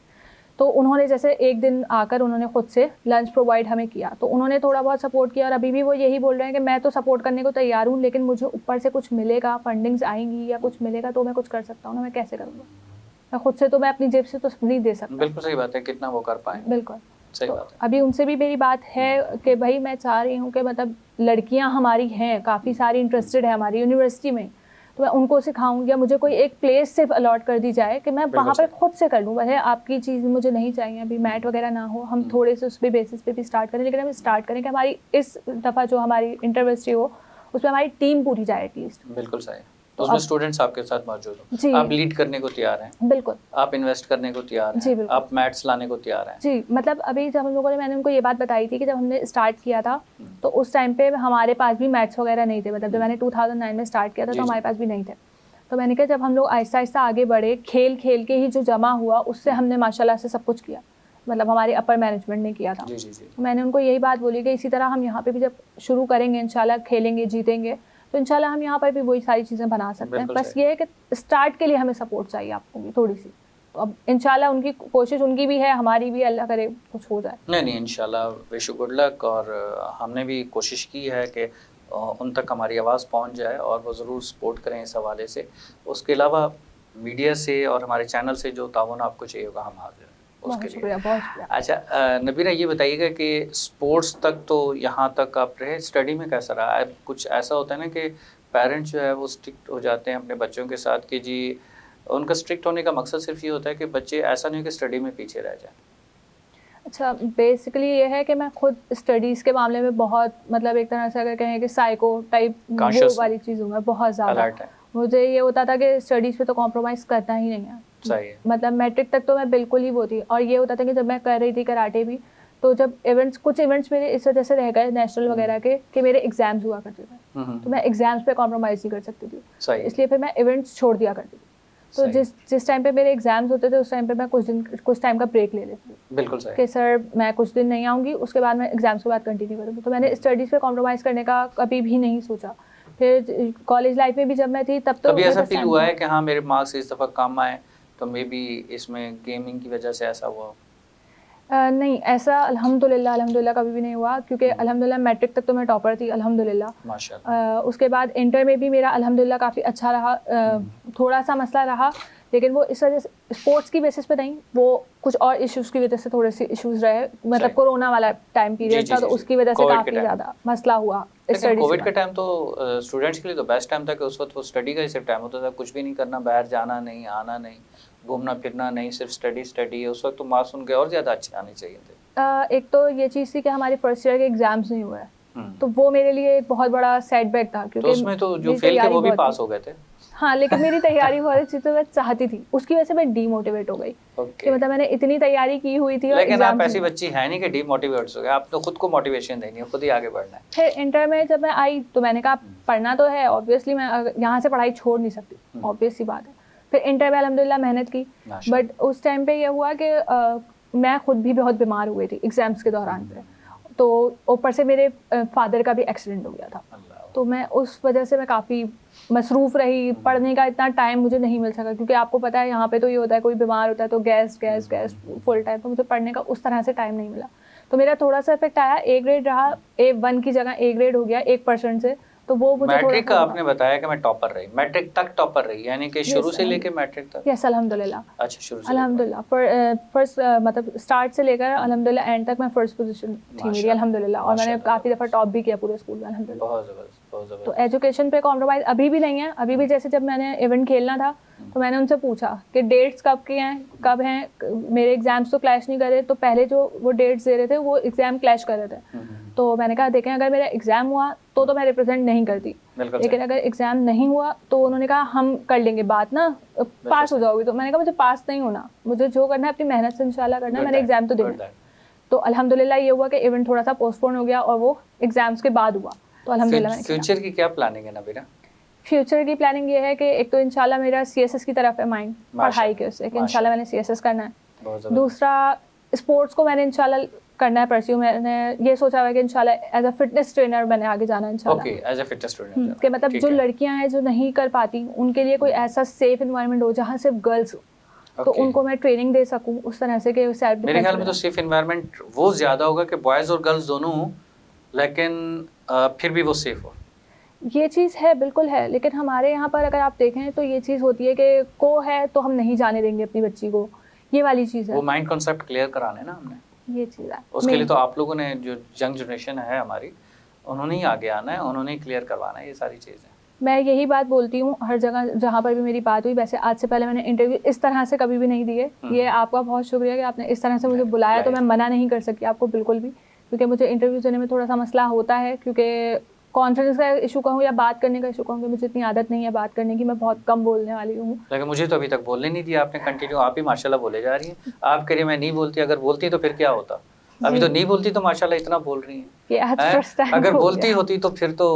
तो उन्होंने जैसे एक दिन आकर उन्होंने खुद से लंच प्रोवाइड हमें किया, तो उन्होंने थोड़ा बहुत सपोर्ट किया। और अभी भी वो यही बोल रहे हैं कि मैं तो सपोर्ट करने को तैयार हूँ, लेकिन मुझे ऊपर से कुछ मिलेगा, फंडिंग्स आएंगी या कुछ मिलेगा तो मैं कुछ कर सकता हूँ ना, मैं कैसे करूँगा, मैं खुद से तो मैं अपनी जेब से तो नहीं दे सकता। बिल्कुल सही बात है, कितना वो कर पाए। बिल्कुल सही तो बात है। अभी उनसे भी मेरी बात है कि भाई मैं चाह रही हूँ कि मतलब लड़कियाँ हमारी हैं काफ़ी सारी इंटरेस्टेड है हमारी यूनिवर्सिटी में, तो मैं उनको सिखाऊंगी या मुझे कोई एक प्लेस सिर्फ अलॉट कर दी जाए कि मैं वहाँ पर खुद से कर लूँ। भले आपकी चीज़ मुझे नहीं चाहिए, अभी मैट वगैरह ना हो, हम थोड़े से उस पर बेसिस पे भी स्टार्ट करें, लेकिन हम स्टार्ट करें कि हमारी इस दफ़ा जो हमारी इंटरवर्सिटी हो उसमें हमारी टीम पूरी जाए एटलीस्ट। बिल्कुल सही। तो उसमें स्टूडेंट्स आपके साथ मौजूद हो, जी आप लीड करने को तैयार हैं, बिल्कुल, आप इन्वेस्ट करने को तैयार जी हैं, बिल्कुल, आप मैट्स लाने को तैयार हैं। जी मतलब अभी जब हम लोगों ने मैंने उनको ये बात बताई थी कि जब हमने स्टार्ट किया था तो उस टाइम पे हमारे पास भी मैट्स वगैरह नहीं थे, मतलब जब मैंने 2009 में स्टार्ट किया था तो हमारे पास भी नहीं थे। तो मैंने कहा जब हम लोग आहिस्ता आहिस्ता आगे बढ़े, खेल खेल के ही जो जमा हुआ उससे हमने माशाल्लाह से सब कुछ किया, मतलब हमारे अपर मैनेजमेंट ने किया था। जी जी जी। तो मैंने उनको यही बात बोली कि इसी तरह हम यहाँ पे भी जब शुरू करेंगे इंशाल्लाह, खेलेंगे जीतेंगे तो इंशाल्लाह हम यहाँ पर भी वही सारी चीज़ें बना सकते हैं। बस ये है कि स्टार्ट के लिए हमें सपोर्ट चाहिए आपको भी थोड़ी सी, तो अब इंशाल्लाह उनकी कोशिश उनकी भी है, हमारी भी, अल्लाह करे कुछ हो जाए। नहीं इंशाल्लाह, विश यू गुड लक। और हमने भी कोशिश की है कि उन तक हमारी आवाज़ पहुंच जाए और वो ज़रूर सपोर्ट करें इस हवाले से। उसके अलावा मीडिया से और हमारे चैनल से जो ताउन आपको चाहिए होगा हम हाजिर हैं उसके लिए। बहुत शुक्रिया। अच्छा नबीरा, ये बताइएगा कि स्पोर्ट्स तक तो यहाँ तक आप रहे, स्टडी में कैसा रहा? अब कुछ ऐसा होता है ना कि पेरेंट्स जो है वो स्ट्रिक्ट हो जाते हैं अपने बच्चों के साथ कि जी, उनका स्ट्रिक्ट होने का मकसद सिर्फ ये होता है कि बच्चे ऐसा नहीं हो कि स्टडी में पीछे रह जाए। अच्छा, बेसिकली ये है कि मैं खुद स्टडीज़ के मामले में बहुत, मतलब एक तरह से अगर कहें कि साइको टाइप वो वाली चीज़ हूँ मैं बहुत ज़्यादा। मुझे ये होता था कि स्टडीज़ पे तो कॉम्प्रोमाइज़ करना ही नहीं है। सही है। मतलब मैट्रिक तक तो मैं बिल्कुल ही वो थी, और ये होता था कि जब मैं कर रही थी कराटे भी, तो जब कुछ इवेंट्स मेरे इस वजह से रह गए नेशनल वगैरह के कि मेरे एग्जाम्स हुआ करते थे, तो मैं एग्जाम्स पे कॉम्प्रोमाइज़ नहीं कर सकती थी, इसलिए फिर मैं इवेंट्स छोड़ दिया करती थी। तो जिस टाइम पे मेरे एग्जाम्स होते थे उस टाइम पे मैं कुछ टाइम का ब्रेक ले लेती थी। बिल्कुल सही कि सर मैं कुछ दिन नहीं आऊँगी, उसके बाद मैं एग्जाम्स के बाद कंटिन्यू करूँगी। तो मैंने स्टडीज़ पे कॉम्प्रोमाइज़ करने का कभी भी नहीं सोचा। फिर कॉलेज लाइफ में भी जब मैं थी तब तो कभी ऐसा फील हुआ है कि हाँ मेरे मार्क्स इस दफ़ा कम आए, तो मे बी इसमें गेमिंग की वजह से ऐसा हुआ? नहीं, ऐसा अल्हम्दुलिल्लाह कभी भी नहीं हुआ, क्योंकि अल्हम्दुलिल्लाह मैट्रिक तक तो मैं टॉपर थी अल्हम्दुलिल्लाह। माशाल्लाह। उसके बाद इंटर में भी मेरा अल्हम्दुलिल्लाह काफ़ी अच्छा रहा। थोड़ा सा मसला रहा, लेकिन वो इस वजह से स्पोर्ट्स की बेसिस पे नहीं, वो कुछ और इश्यूज़ की वजह से थोड़े से इश्यूज़ रहे, मतलब कोरोना वाला टाइम पीरियड था तो उसकी वजह से काफ़ी ज़्यादा मसला हुआ। कोविड का टाइम तो स्टूडेंट्स के लिए तो बेस्ट टाइम था कि उस वक्त वो स्टडी का ही सिर्फ टाइम होता था, कुछ भी नहीं करना, बाहर जाना नहीं, आना नहीं, घूमना फिरना नहीं, सिर्फ स्टडी। उस वक्त तो मार्क्स उनके और ज़्यादा अच्छे आने चाहिए थे। एक तो ये चीज़ थी कि हमारे फर्स्ट ईयर के एग्जाम्स नहीं हुए, तो वो मेरे लिए एक बहुत बड़ा सेटबैक था, क्योंकि तो उसमें तो जो फेल थे वो भी पास हो गए थे। हाँ, लेकिन मेरी तैयारी बहुत अच्छी थी, मैं चाहती थी, उसकी वजह से मैं डीमोटिवेट हो गई कि मतलब मैंने इतनी तैयारी की हुई थी। लेकिन आप ऐसी बच्ची है नहीं कि डीमोटिवेट हो गए, आप तो खुद को मोटिवेशन देनी है, खुद ही आगे बढ़ना है। फिर इंटर में जब मैं आई तो मैंने कहा पढ़ना तो है, ऑब्वियसली मैं यहाँ से पढ़ाई छोड़ नहीं सकती, ऑब्वियस सी बात है। फिर इंटर में अल्हम्दुलिल्लाह मेहनत की, बट उस टाइम पे ये हुआ कि मैं खुद भी बहुत बीमार हुई थी एग्जाम्स के दौरान पे, तो ऊपर से मेरे फादर का भी एक्सीडेंट हो गया था, तो मैं उस वजह से मैं काफ़ी मसरूफ़ रही, पढ़ने का इतना टाइम मुझे नहीं मिल सका, क्योंकि आपको पता है यहाँ पे तो ये होता है कोई बीमार होता है तो गैस फुल टाइम, तो मुझे पढ़ने का उस तरह से टाइम नहीं मिला, तो मेरा थोड़ा सा इफेक्ट आया। ए ग्रेड रहा, A1 की जगह A ग्रेड हो गया 1% से, तो वो मुझे मैट्रिक का आपने बताया कि मैं टॉपर रही, मैट्रिक तक टॉपर रही, यानी कि शुरू से लेके मैट्रिक तक? यस अल्हम्दुलिल्लाह। अच्छा, शुरू से अल्हम्दुलिल्लाह फर्स्ट मतलब स्टार्ट से लेकर अल्हम्दुलिल्लाह एंड तक मैं फर्स्ट पोजीशन थी मेरी अल्हम्दुलिल्लाह, और मैंने काफ़ी दफ़ा टॉप भी किया पूरे स्कूल में अल्हम्दुलिल्लाह। बहुत ज़बरदस्त। तो एजुकेशन पे कॉम्प्रोमाइज़ अभी भी नहीं है। अभी भी जैसे जब मैंने इवेंट खेलना था तो मैंने उनसे पूछा कि डेट्स कब के हैं, कब हैं, मेरे एग्जाम्स तो क्लैश नहीं कर रहे, तो पहले जो वो डेट्स दे रहे थे वो एग्ज़ाम क्लैश कर रहे थे, तो मैंने कहा देखें अगर मेरा एग्ज़ाम हुआ तो मैं रिप्रेजेंट नहीं करती, लेकिन अगर एग्ज़ाम नहीं हुआ तो उन्होंने कहा हम कर लेंगे बात ना, पास हो जाओगी। तो मैंने कहा मुझे पास नहीं होना, मुझे जो करना है अपनी मेहनत से इंशाल्लाह करना है, मैंने एग्ज़ाम तो देना है। तो अल्हम्दुलिल्लाह ये हुआ कि इवेंट थोड़ा सा पोस्टपोन हो गया और वो एग्जाम्स के बाद हुआ, तो अल्हम्दुलिल्लाह मैंने फ्यूचर की क्या प्लानिंग है नबीरा? फ्यूचर की प्लानिंग ये है कि एक तो इंशाल्लाह मेरा CSS की तरफ है माइंड, पढ़ाई के उससे कि इंशाल्लाह मैंने CSS करना है। बहुत ज़बरदस्त। दूसरा स्पोर्ट्स को मैंने इंशाल्लाह करना है परस्यू, मैंने ये सोचा हुआ है कि इंशाल्लाह एज अ फिटनेस ट्रेनर मैंने आगे जाना है इंशाल्लाह। Okay, as a fitness trainer कि मतलब जो लड़कियां हैं जो नहीं कर पाती उनके लिए कोई ऐसा सेफ इन्वायरमेंट हो जहाँ सिर्फ गर्ल्स हो, तो उनको मैं ट्रेनिंग दे सकूं उस तरह से कि सेल्फ मेरे ख्याल में तो सेफ इन्वायरमेंट वो ज़्यादा होगा कि बॉयज़ और गर्ल्स दोनों हों, लेकिन फिर भी वो सेफ हो। ये चीज़ है, बिल्कुल है, लेकिन हमारे यहाँ पर अगर आप देखें तो ये चीज़ होती है कि को है तो हम नहीं जाने देंगे अपनी बच्ची को, ये वाली चीज़ है। वो माइंड कॉन्सेप्ट क्लियर कराने ना हमने, ये चीज़ है उसके लिए तो आप लोगों ने, जो यंग जनरेशन है हमारी, उन्होंने ही आगे आना है, उन्होंने ही क्लियर करवाना है ये सारी चीज़ें। मैं यही बात बोलती हूँ हर जगह जहाँ पर भी मेरी बात हुई। वैसे आज से पहले मैंने इंटरव्यू इस तरह से कभी भी नहीं दिए, ये आपका बहुत शुक्रिया कि आपने इस तरह से मुझे बुलाया, तो मैं मना नहीं कर सकी आपको बिल्कुल भी, क्योंकि मुझे इंटरव्यू देने में थोड़ा सा मसला होता है, क्योंकि कॉन्फिडेंस का इशू कहूँ या बात करने का इशू कहूँ कि मुझे इतनी आदत नहीं है बात करने की, मैं बहुत कम बोलने वाली हूँ। लेकिन मुझे तो अभी तक बोलने नहीं दिया आपने, कंटिन्यू आप ही माशाल्लाह बोले जा रही हैं। आप कह रही मैं नहीं बोलती, अगर बोलती तो फिर क्या होता? अभी तो नहीं बोलती तो माशाल्लाह इतना बोल रही हैं। अगर बोलती होती तो फिर तो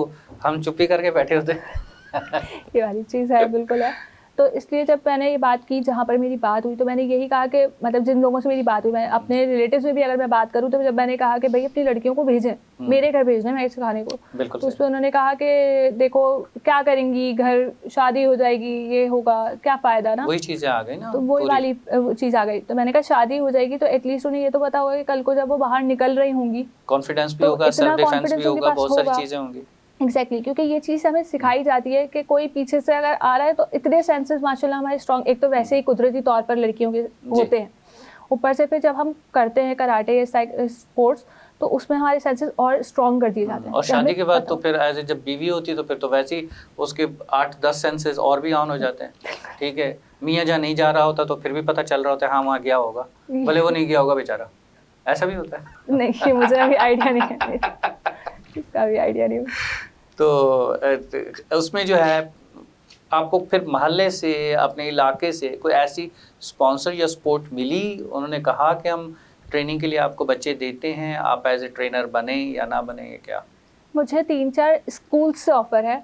हम चुप्पी करके बैठे होते। ये वाली चीज़ है, बिल्कुल है। तो इसलिए जब मैंने ये बात की, जहाँ पर मेरी बात हुई, तो मैंने यही कहा कि मतलब जिन लोगों से मेरी बात हुई, मैं अपने रिलेटिव्स में भी अगर मैं बात करूँ, तो जब मैंने कहा कि भाई अपनी लड़कियों को भेजें, मेरे घर भेजना है मैं सिखाने को, तो उस पर उन्होंने कहा कि देखो क्या करेंगी, घर शादी हो जाएगी, ये होगा, क्या फ़ायदा ना, वही चीज़ें आ गई ना, तो वही वाली चीज़ आ गई। तो मैंने कहा शादी हो जाएगी तो एटलीस्ट उन्हें ये तो पता होगा कि कल को जब वो बाहर निकल रही होंगी, कॉन्फिडेंस भी होगा, सेल्फ डिफेंस भी होगा, बहुत सारी चीज़ें होंगी। एग्जैक्टली क्योंकि ये चीज़ हमें सिखाई जाती है कि कोई पीछे से अगर आ रहा है तो इतने सेंसेस माशाल्लाह हमारे स्ट्रॉन्ग, एक तो वैसे ही कुदरती तौर पर लड़कियों के होते हैं, ऊपर से फिर जब हम करते हैं कराटे या स्पोर्ट्स तो उसमें हमारे सेंसेस और स्ट्रॉन्ग कर दिए जाते हैं। और शादी के बाद तो फिर एज जब बीवी होती है तो फिर तो वैसे ही उसके 8-10 सेंसेस और भी ऑन हो जाते हैं। ठीक है, मियाँ जहाँ नहीं जा रहा होता तो फिर भी पता चल रहा होता है हाँ वहाँ गया होगा, भले वो नहीं गया होगा बेचारा, ऐसा भी होता है। नहीं मुझे अभी आइडिया नहीं है, इसका भी आइडिया नहीं। तो उसमें जो है आपको फिर मोहल्ले से, अपने इलाके से कोई ऐसी स्पॉन्सर या सपोर्ट मिली, उन्होंने कहा कि हम ट्रेनिंग के लिए आपको बच्चे देते हैं, आप एज ए ट्रेनर बने या ना बने, ये क्या? मुझे 3-4 स्कूल से ऑफर है,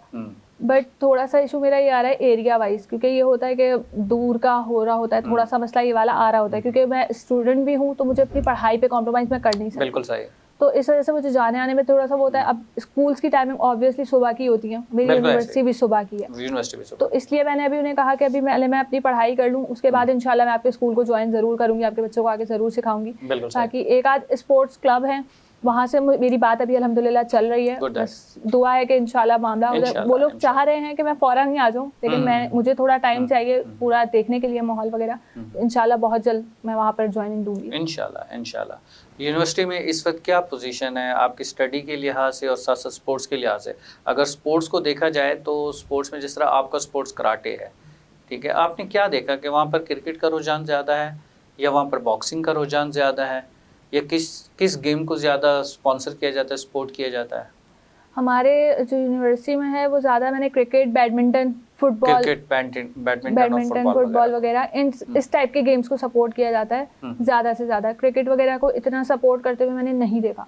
बट थोड़ा सा इशू मेरा ये आ रहा है एरिया वाइज, क्योंकि ये होता है कि दूर का हो रहा होता है, थोड़ा सा मसला ये वाला आ रहा होता है, क्योंकि मैं स्टूडेंट भी हूँ तो मुझे अपनी पढ़ाई पे कॉम्प्रोमाइज़ मैं कर नहीं सकती। बिल्कुल सही। तो इस वजह से मुझे जाने आने में थोड़ा सा वो होता है। अब स्कूल्स की टाइमिंग ऑब्वियसली सुबह की होती है, मेरी यूनिवर्सिटी भी सुबह की है, यूनिवर्सिटी भी सुबह। तो इसलिए मैंने अभी उन्हें कहा कि अभी मैं अपनी पढ़ाई कर लूँ, उसके बाद इंशाल्लाह मैं आपके स्कूल को ज्वाइन ज़रूर करूँगी, आपके बच्चों को आगे ज़रूर सिखाऊंगी, ताकि एक आध स्पोर्ट्स क्लब है वहाँ से मेरी बात अभी अल्हम्दुलिल्लाह चल रही है। बस दुआ है कि इंशाल्लाह मामला हो जाए। वो लोग चाह रहे हैं कि मैं फ़ौरन ही आ जाऊँ, लेकिन मुझे थोड़ा टाइम चाहिए पूरा देखने के लिए माहौल वगैरह। इंशाल्लाह बहुत जल्द मैं वहाँ पर ज्वाइनिंग दूंगी इंशाल्लाह। यूनिवर्सिटी में इस वक्त क्या पोजीशन है आपकी स्टडी के लिहाज से और साथ साथ स्पोर्ट्स के लिहाज से? अगर स्पोर्ट्स को देखा जाए तो स्पोर्ट्स में जिस तरह आपका स्पोर्ट्स कराटे है, ठीक है, आपने क्या देखा कि वहाँ पर क्रिकेट का रुझान ज़्यादा है या वहाँ पर बॉक्सिंग का रुझान ज़्यादा है, या किस गेम को ज़्यादा स्पॉन्सर किया जाता है, सपोर्ट किया जाता है? हमारे जो यूनिवर्सिटी में है वो ज़्यादा मैंने cricket, badminton, football, badminton football वगैरह इस टाइप के गेम्स को सपोर्ट किया जाता है ज़्यादा से ज़्यादा। क्रिकेट वगैरह को इतना सपोर्ट करते हुए मैंने नहीं देखा,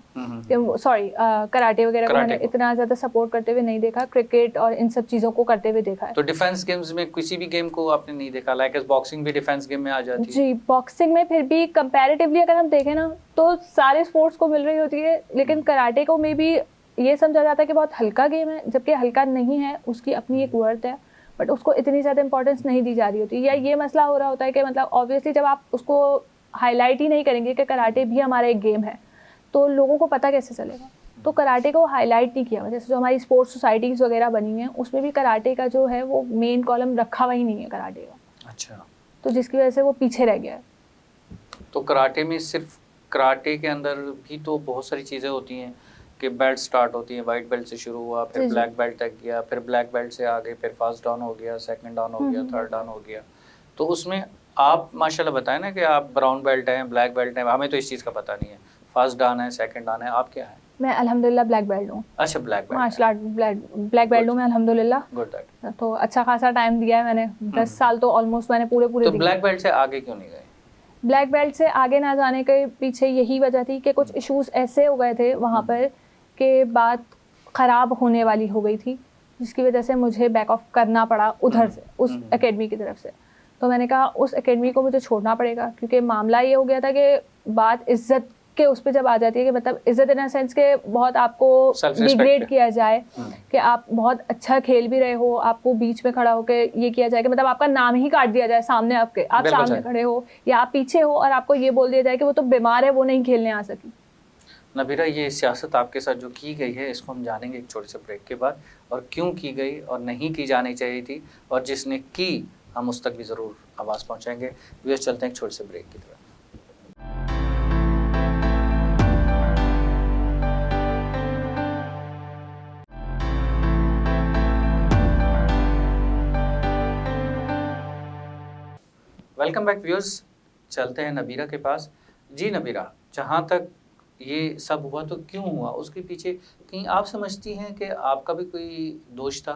सॉरी कराटे वगैरह को मैंने इतना ज़्यादा सपोर्ट करते हुए नहीं देखा, क्रिकेट और इन सब चीज़ों को करते हुए देखा है। तो डिफेंस गेम्स में किसी भी गेम को आपने नहीं देखा? लाइक बॉक्सिंग भी डिफेंस गेम में आ जाती है? जी, बॉक्सिंग में फिर भी कंपैरेटिवली अगर हम देखें ना तो सारे स्पोर्ट्स को मिल रही होती है, लेकिन कराटे को में भी ये समझा जाता है कि बहुत हल्का गेम है, जबकि हल्का नहीं है, उसकी अपनी एक वर्थ है, बट उसको इतनी ज़्यादा इंपॉर्टेंस नहीं दी जा रही होती। या ये मसला हो रहा होता है कि मतलब ऑब्वियसली जब आप उसको हाईलाइट ही नहीं करेंगे कि कराटे भी हमारा एक गेम है, तो लोगों को पता कैसे चलेगा? तो कराटे को हाईलाइट नहीं किया। जैसे जो हमारी स्पोर्ट्स सोसाइटीज़ वगैरह बनी हैं उसमें भी कराटे का जो है वो मेन कॉलम रखा हुआ ही नहीं है कराटे का। अच्छा, तो जिसकी वजह से वो पीछे रह गया है। तो कराटे में सिर्फ कराटे के अंदर भी तो बहुत सारी चीज़ें होती हैं कि बेल्ट स्टार्ट होती है, वाइट बेल्ट से शुरू हुआ, फिर ब्लैक बेल्ट तक गया, फिर ब्लैक बेल्ट से आगे फिर फर्स्ट डाउन हो गया, सेकंड डाउन हो गया, थर्ड डाउन हो गया। तो उसमें आप माशाल्लाह बताएं ना कि आप ब्राउन बेल्ट हैं, ब्लैक बेल्ट हैं, हमें तो इस चीज़ का पता नहीं है, फर्स्ट डाउन है, सेकंड डाउन है, आप क्या है? मैं अल्हम्दुलिल्लाह ब्लैक बेल्ट हूँ। अच्छा, black belt, martial art black belt हूँ मैं अल्हम्दुलिल्लाह। Good that. तो अच्छा खासा टाइम दिया है मैंने, 10 साल तो ऑलमोस्ट मैंने पूरे तो ब्लैक बेल्ट से आगे क्यों नहीं गए? ब्लैक बेल्ट से आगे ना जाने के पीछे यही वजह थी कि कुछ इश्यूज ऐसे हो गए थे वहाँ पर कि बात ख़राब होने वाली हो गई थी, जिसकी वजह से मुझे बैक ऑफ करना पड़ा उधर से, उस एकेडमी की तरफ से। तो मैंने कहा उस एकेडमी को मुझे छोड़ना पड़ेगा, क्योंकि मामला ये हो गया था कि बात इज्जत के उस पर जब आ जाती है कि मतलब इज्जत इन सेंस के बहुत आपको डिग्रेड किया जाए कि आप बहुत अच्छा खेल भी रहे हो, आपको बीच में खड़ा होकर ये किया जाए कि मतलब आपका नाम ही काट दिया जाए सामने आपके, आप सामने खड़े हो या आप पीछे हो और आपको ये बोल दिया जाए कि वो तो बीमार है, वो नहीं खेलने आ सकी। नबीरा, ये सियासत आपके साथ जो की गई है इसको हम जानेंगे एक छोटे से ब्रेक के बाद, और क्यों की गई और नहीं की जानी चाहिए थी, और जिसने की हम उस तक भी ज़रूर आवाज़ पहुँचाएंगे। वे चलते हैं एक छोटे से ब्रेक की तरफ। वेलकम बैक व्यूअर्स, चलते हैं नबीरा के पास। जी नबीरा, जहाँ तक ये सब हुआ तो क्यों हुआ, उसके पीछे कहीं आप समझती हैं कि आपका भी कोई दोष था,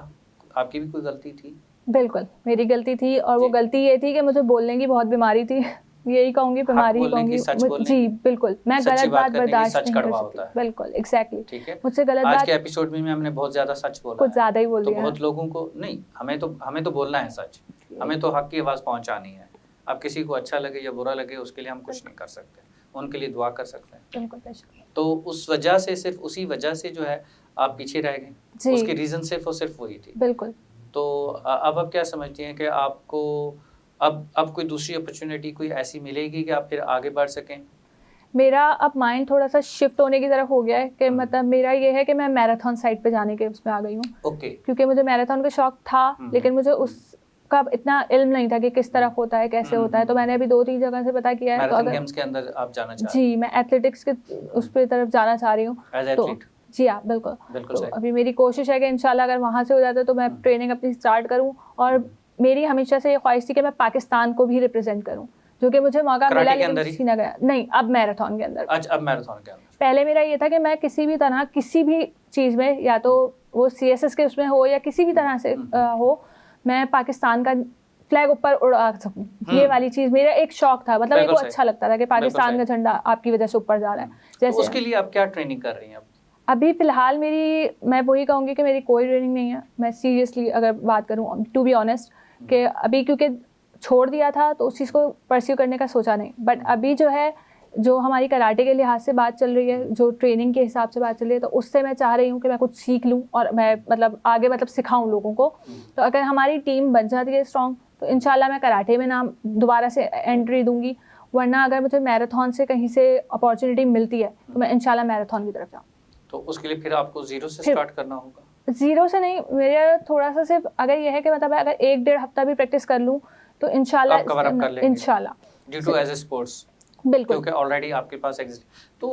आपकी भी कोई गलती थी? बिल्कुल मेरी गलती थी, और वो गलती ये थी कि मुझे बोलने की बहुत बीमारी थी। यही कहूंगी, बीमारी ही कहूंगी जी। बिल्कुल, मैं गलत बात बर्दाश्त नहीं कर सकती। बिल्कुल एग्जैक्टली, ठीक है। मुझसे गलत आज बात के एपिसोड में हमने बहुत ज्यादा सच बोला, कुछ ज्यादा ही बोल तो दिया। बहुत लोगों को नहीं, हमें तो बोलना है सच, हमें तो हक की आवाज़ पहुँचानी है। अब किसी को अच्छा लगे या बुरा लगे उसके लिए हम कुछ नहीं कर सकते, उनके लिए दुआ कर सकते हैं। तो उस वजह से, सिर्फ उसी वजह से जो है आप पीछे रह गए, उसकी रीज़न सिर्फ और सिर्फ वही थी। बिल्कुल। तो अब क्या समझती हैं कि आपको अब कोई दूसरी अपॉर्चुनिटी कोई ऐसी मिलेगी कि आप फिर आगे बढ़ सकें? मेरा अब माइंड थोड़ा सा शिफ्ट होने की तरफ हो गया है कि मतलब मेरा ये है कि मैं मैराथन साइड पे जाने के उसमें आ गई हूँ। ओके। क्योंकि मुझे मैराथन का शौक था, लेकिन मुझे उसका इतना इल्म नहीं था कि किस तरफ होता है, कैसे होता है। तो मैंने अभी 2-3 जगह से पता किया है। तो अगर गेम्स के अंदर आप जाना चाह रहे हैं? जी, मैं एथलेटिक्स के उस पर तरफ जाना चाह रही हूँ। तो जी हाँ, बिल्कुल। तो अभी मेरी कोशिश है कि इंशाल्लाह अगर वहाँ से हो जाता है तो मैं ट्रेनिंग अपनी स्टार्ट करूँ, और मेरी हमेशा से ये ख्वाहिश थी कि मैं पाकिस्तान को भी रिप्रेजेंट करूँ, जो कि मुझे मौका मिला, लेकिन छीना गया। नहीं, अब मैराथन के अंदर। अच्छा, अब मैराथन के अंदर। पहले मेरा ये था कि मैं किसी भी तरह, किसी भी चीज़ में, या तो वो CSS के उसमें हो या किसी भी तरह से हो, मैं पाकिस्तान का फ्लैग ऊपर उड़ा सकूं। ये वाली चीज़ मेरा एक शौक था, मतलब मेरे को अच्छा लगता था कि पाकिस्तान का झंडा आपकी वजह से ऊपर जा रहा है। जैसे उसके लिए आप क्या ट्रेनिंग कर रही हैं? अभी फिलहाल मैं वही कहूँगी कि मेरी कोई ट्रेनिंग नहीं है। मैं सीरियसली अगर बात करूँ, टू बी ऑनेस्ट, कि अभी क्योंकि छोड़ दिया था तो उस चीज़ को परस्यू करने का सोचा नहीं। बट अभी जो है, जो हमारी कराटे के लिहाज से बात चल रही है, जो ट्रेनिंग के हिसाब से बात चल रही है, तो उससे मैं चाह रही हूँ कि मैं कुछ सीख लूँ और मैं मतलब आगे मतलब सिखाऊँ लोगों को। तो अगर हमारी टीम बन जाती है स्ट्रॉन्ग, तो इंशाल्लाह मैं कराटे में नाम दोबारा से एंट्री दूँगी। वरना अगर मुझे मैराथन से कहीं से अपॉर्चुनिटी मिलती है तो मैं इंशाल्लाह मैराथन की तरफ जाऊँ। तो उसके लिए फिर आपको ज़ीरो से स्टार्ट करना होगा? ज़ीरो से नहीं, मेरा थोड़ा सा सिर्फ अगर ये है कि मतलब अगर 1-1.5 हफ्ता भी प्रैक्टिस कर लूँ तो इंशाल्लाह कवर अप कर लेंगे इंशाल्लाह, due to age a sports. बिल्कुल, क्योंकि ऑलरेडी आपके पास एग्जिस्ट। तो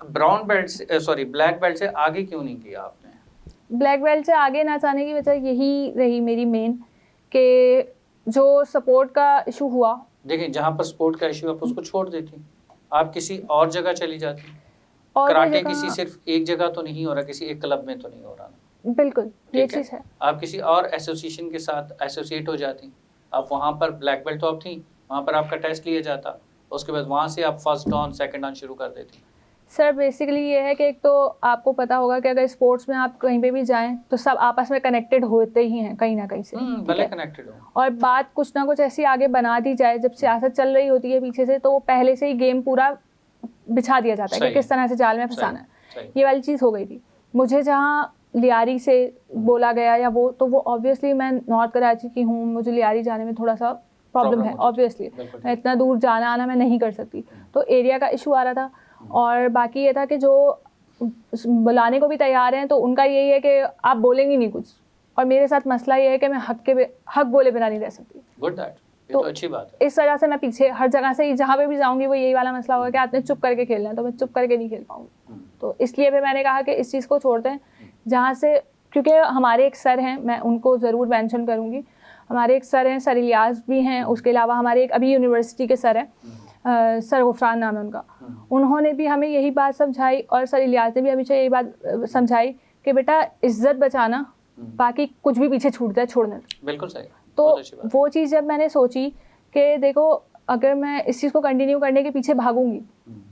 ब्राउन बेल्ट से, सॉरी, ब्लैक बेल्ट से आगे क्यों नहीं किया आपने? ब्लैक बेल्ट से आगे ना जाने की वजह यही रही मेरी मेन, कि जो सपोर्ट का इशू हुआ। देखिए, जहाँ पर सपोर्ट का इशू आप उसको छोड़ देती, आप किसी और जगह चली जाती। कराटे किसी सिर्फ एक जगह तो नहीं हो रहा, किसी एक क्लब में तो नहीं हो रहा। बिल्कुल, ये चीज़ है। आप किसी और एसोसिएशन के साथ एसोसिएट हो जाती, आप वहाँ पर ब्लैक बेल्ट तो आप थी, वहाँ पर आपका टेस्ट लिया जाता, उसके बाद वहाँ से आप फर्स्ट डाउन सेकंड डाउन शुरू कर देती। सर बेसिकली ये है कि एक तो आपको पता होगा कि अगर स्पोर्ट्स में आप कहीं पे भी जाएं तो सब आपस में कनेक्टेड होते ही हैं कहीं ना कहीं से, भले कनेक्टेड हो, और बात कुछ ना कुछ ऐसी आगे बना दी जाए। जब सियासत चल रही होती है पीछे से, तो पहले से ही गेम पूरा बिछा दिया जाता है कि किस तरह से जाल में फंसाना है। ये वाली चीज़ हो गई थी। मुझे जहाँ लियारी से बोला गया या वो, तो वो ऑब्वियसली मैं नॉर्थ कराची की हूँ, मुझे लियारी जाने में थोड़ा सा प्रॉब्लम है। ऑब्वियसली मैं इतना दूर जाना आना मैं नहीं कर सकती, तो एरिया का इशू आ रहा था। और बाकी ये था कि जो बुलाने को भी तैयार हैं तो उनका यही है कि आप बोलेंगी नहीं कुछ, और मेरे साथ मसला ये है कि मैं हक बोले बिना नहीं रह सकती। गुड दैट, ये तो अच्छी बात है। इस वजह से मैं पीछे हर जगह से जहाँ पे भी जाऊँगी वो यही वाला मसला होगा कि आपने चुप करके खेलना है, तो मैं चुप करके नहीं खेल पाऊँगी। तो इसलिए फिर मैंने कहा कि इस चीज़ को छोड़ते हैं, जहाँ से, क्योंकि हमारे एक सर हैं, मैं उनको ज़रूर मेंशन करूँगी। हमारे एक सर हैं, सर इलियास भी हैं, उसके अलावा हमारे एक अभी यूनिवर्सिटी के सर हैं, सर गुफरान नाम है उनका। उन्होंने भी हमें यही बात समझाई, और सर इलियास ने भी हमेशा यही बात समझाई कि बेटा इज्जत बचाना, बाकी कुछ भी पीछे छूट जाए छोड़ने। बिल्कुल सही। तो वो चीज़ जब मैंने सोची कि देखो अगर मैं इस चीज़ को कंटिन्यू करने के पीछे भागूंगी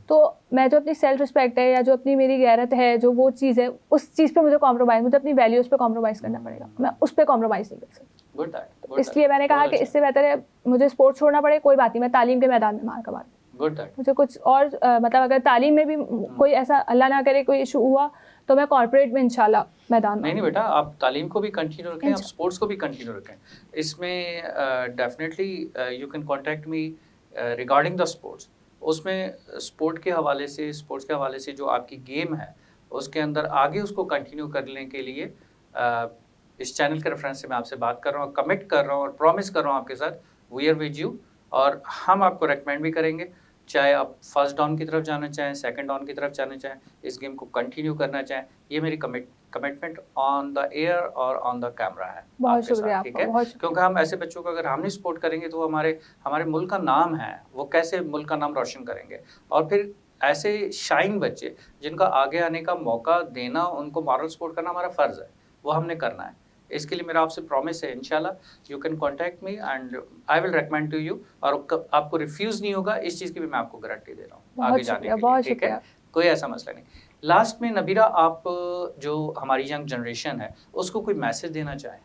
तो मैं जो अपनी सेल्फ रिस्पेक्ट है या जो अपनी मेरी गैरत है, जो वो चीज़ है, उस चीज़ पे मुझे कॉम्प्रोमाइज़, मुझे अपनी वैल्यूज़ पे कॉम्प्रोमाइज़ करना पड़ेगा, मैं उस पर कॉम्प्रोमाइज़ नहीं कर सकती। गुड दैट, तो इसलिए मैंने कहा कि इससे बेहतर है मुझे स्पोर्ट छोड़ना पड़े, कोई बात नहीं, मैं तालीम के मैदान में मार कमा दूँ। Good that. मुझे कुछ और मतलब अगर तालीम में भी कोई ऐसा अल्लाह ना करे कोई इशू हुआ तो मैं कॉर्पोरेट में इंशाल्लाह मैदान में। नहीं बेटा, आप तालीम को भी कंटिन्यू रखें, आप स्पोर्ट्स को भी कंटिन्यू रखें। इसमें definitely you can contact me regarding the sports. उसमें स्पोर्ट्स के हवाले से जो आपकी गेम है उसके अंदर आगे उसको कंटिन्यू करने के लिए इस चैनल के रेफरेंस से मैं आपसे बात कर रहा हूँ, कमिट कर रहा हूँ और प्रॉमिस कर रहा हूँ आपके साथ, वी आर विद यू। और हम आपको रेकमेंड भी करेंगे, चाहे आप फर्स्ट डाउन की तरफ जाना चाहें, सेकंड डाउन की तरफ जाना चाहें, इस गेम को कंटिन्यू करना चाहें, ये मेरी कमिटमेंट ऑन द एयर और ऑन द कैमरा है। बहुत शुक्रिया, ठीक है, क्योंकि हम ऐसे बच्चों को अगर हम नहीं सपोर्ट करेंगे तो हमारे मुल्क का नाम है, वो कैसे मुल्क का नाम रोशन करेंगे। और फिर ऐसे शाइन बच्चे जिनका आगे आने का मौका देना, उनको मॉरल सपोर्ट करना हमारा फ़र्ज़ है, वो हमने करना है। इसके लिए मेरा आपसे प्रॉमिस है, इंशाल्लाह you can contact me and I will recommend to you. और आपको रिफ्यूज़ नहीं होगा, इस चीज़ की भी मैं आपको गारंटी दे रहा हूँ आगे जाने के लिए, ठीक है, कोई ऐसा मसला नहीं। लास्ट में नबीरा, आप जो हमारी यंग जनरेशन है उसको कोई मैसेज देना चाहें?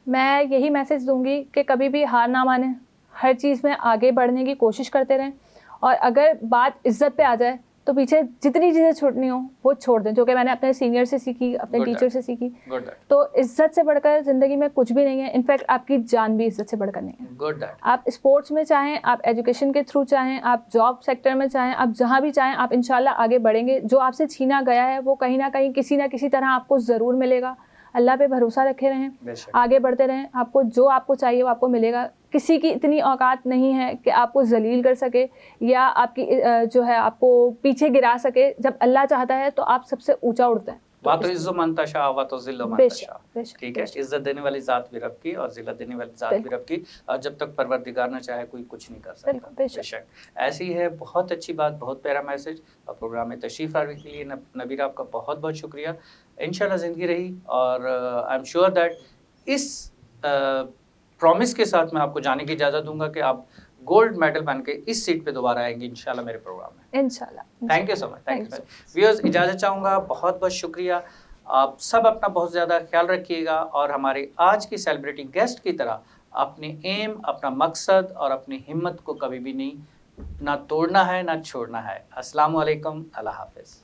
मैं यही मैसेज दूंगी कि कभी भी हार ना माने, हर चीज़ में आगे बढ़ने की कोशिश करते रहें, और अगर बात इज्जत पे आ जाए तो पीछे जितनी चीज़ें छूटनी हो वो छोड़ दें, जो कि मैंने अपने सीनियर से सीखी, अपने टीचर से सीखी। तो इज्जत से बढ़कर ज़िंदगी में कुछ भी नहीं है, इनफैक्ट आपकी जान भी इज्जत से बढ़कर नहीं है। आप स्पोर्ट्स में चाहें, आप एजुकेशन के थ्रू चाहें, आप जॉब सेक्टर में चाहें, आप जहाँ भी चाहें, आप इंशाल्लाह आगे बढ़ेंगे। जो आपसे छीना गया है वो कहीं ना कहीं किसी ना किसी तरह आपको ज़रूर मिलेगा। अल्लाह पे भरोसा रखे रहें, आगे बढ़ते रहें, आपको जो आपको चाहिए वो आपको मिलेगा। किसी की इतनी औकात नहीं है कि आपको जलील कर सके या आपकी जो है आपको पीछे गिरा सके। जब अल्लाह चाहता है तो आप सबसे ऊंचा उड़ते हैं। वातो इज्जो मनतशा वातो जिल्लो मनतशा, ठीक है, इज्जत देने वाली ज़ात भी रब की और जिल्लत देने वाली ज़ात भी रब की, और जब तक परवरदिगार न चाहे कोई कुछ नहीं कर सकता। बेशक ऐसी है। बहुत अच्छी बात, बहुत प्यारा मैसेज, और प्रोग्राम में तशरीफ़ लाने के लिए नबीरा आपका बहुत बहुत शुक्रिया। इंशाल्लाह ज़िंदगी रही, और आई एम श्योर दैट इस प्रॉमिस के साथ मैं आपको जाने की इजाज़त दूंगा कि आप गोल्ड मेडल बन के इस सीट पे दोबारा आएंगे इंशाल्लाह मेरे प्रोग्राम में, इंशाल्लाह। Thank you so much, thank you viewers, इजाज़त चाहूँगा, बहुत बहुत शुक्रिया। आप सब अपना बहुत ज़्यादा ख्याल रखिएगा, और हमारे आज की सेलिब्रिटी गेस्ट की तरह अपने एम, अपना मकसद और अपनी हिम्मत को कभी भी ना तोड़ना है, ना छोड़ना है। अस्सलाम वालेकुम, अल्लाह हाफ़िज़।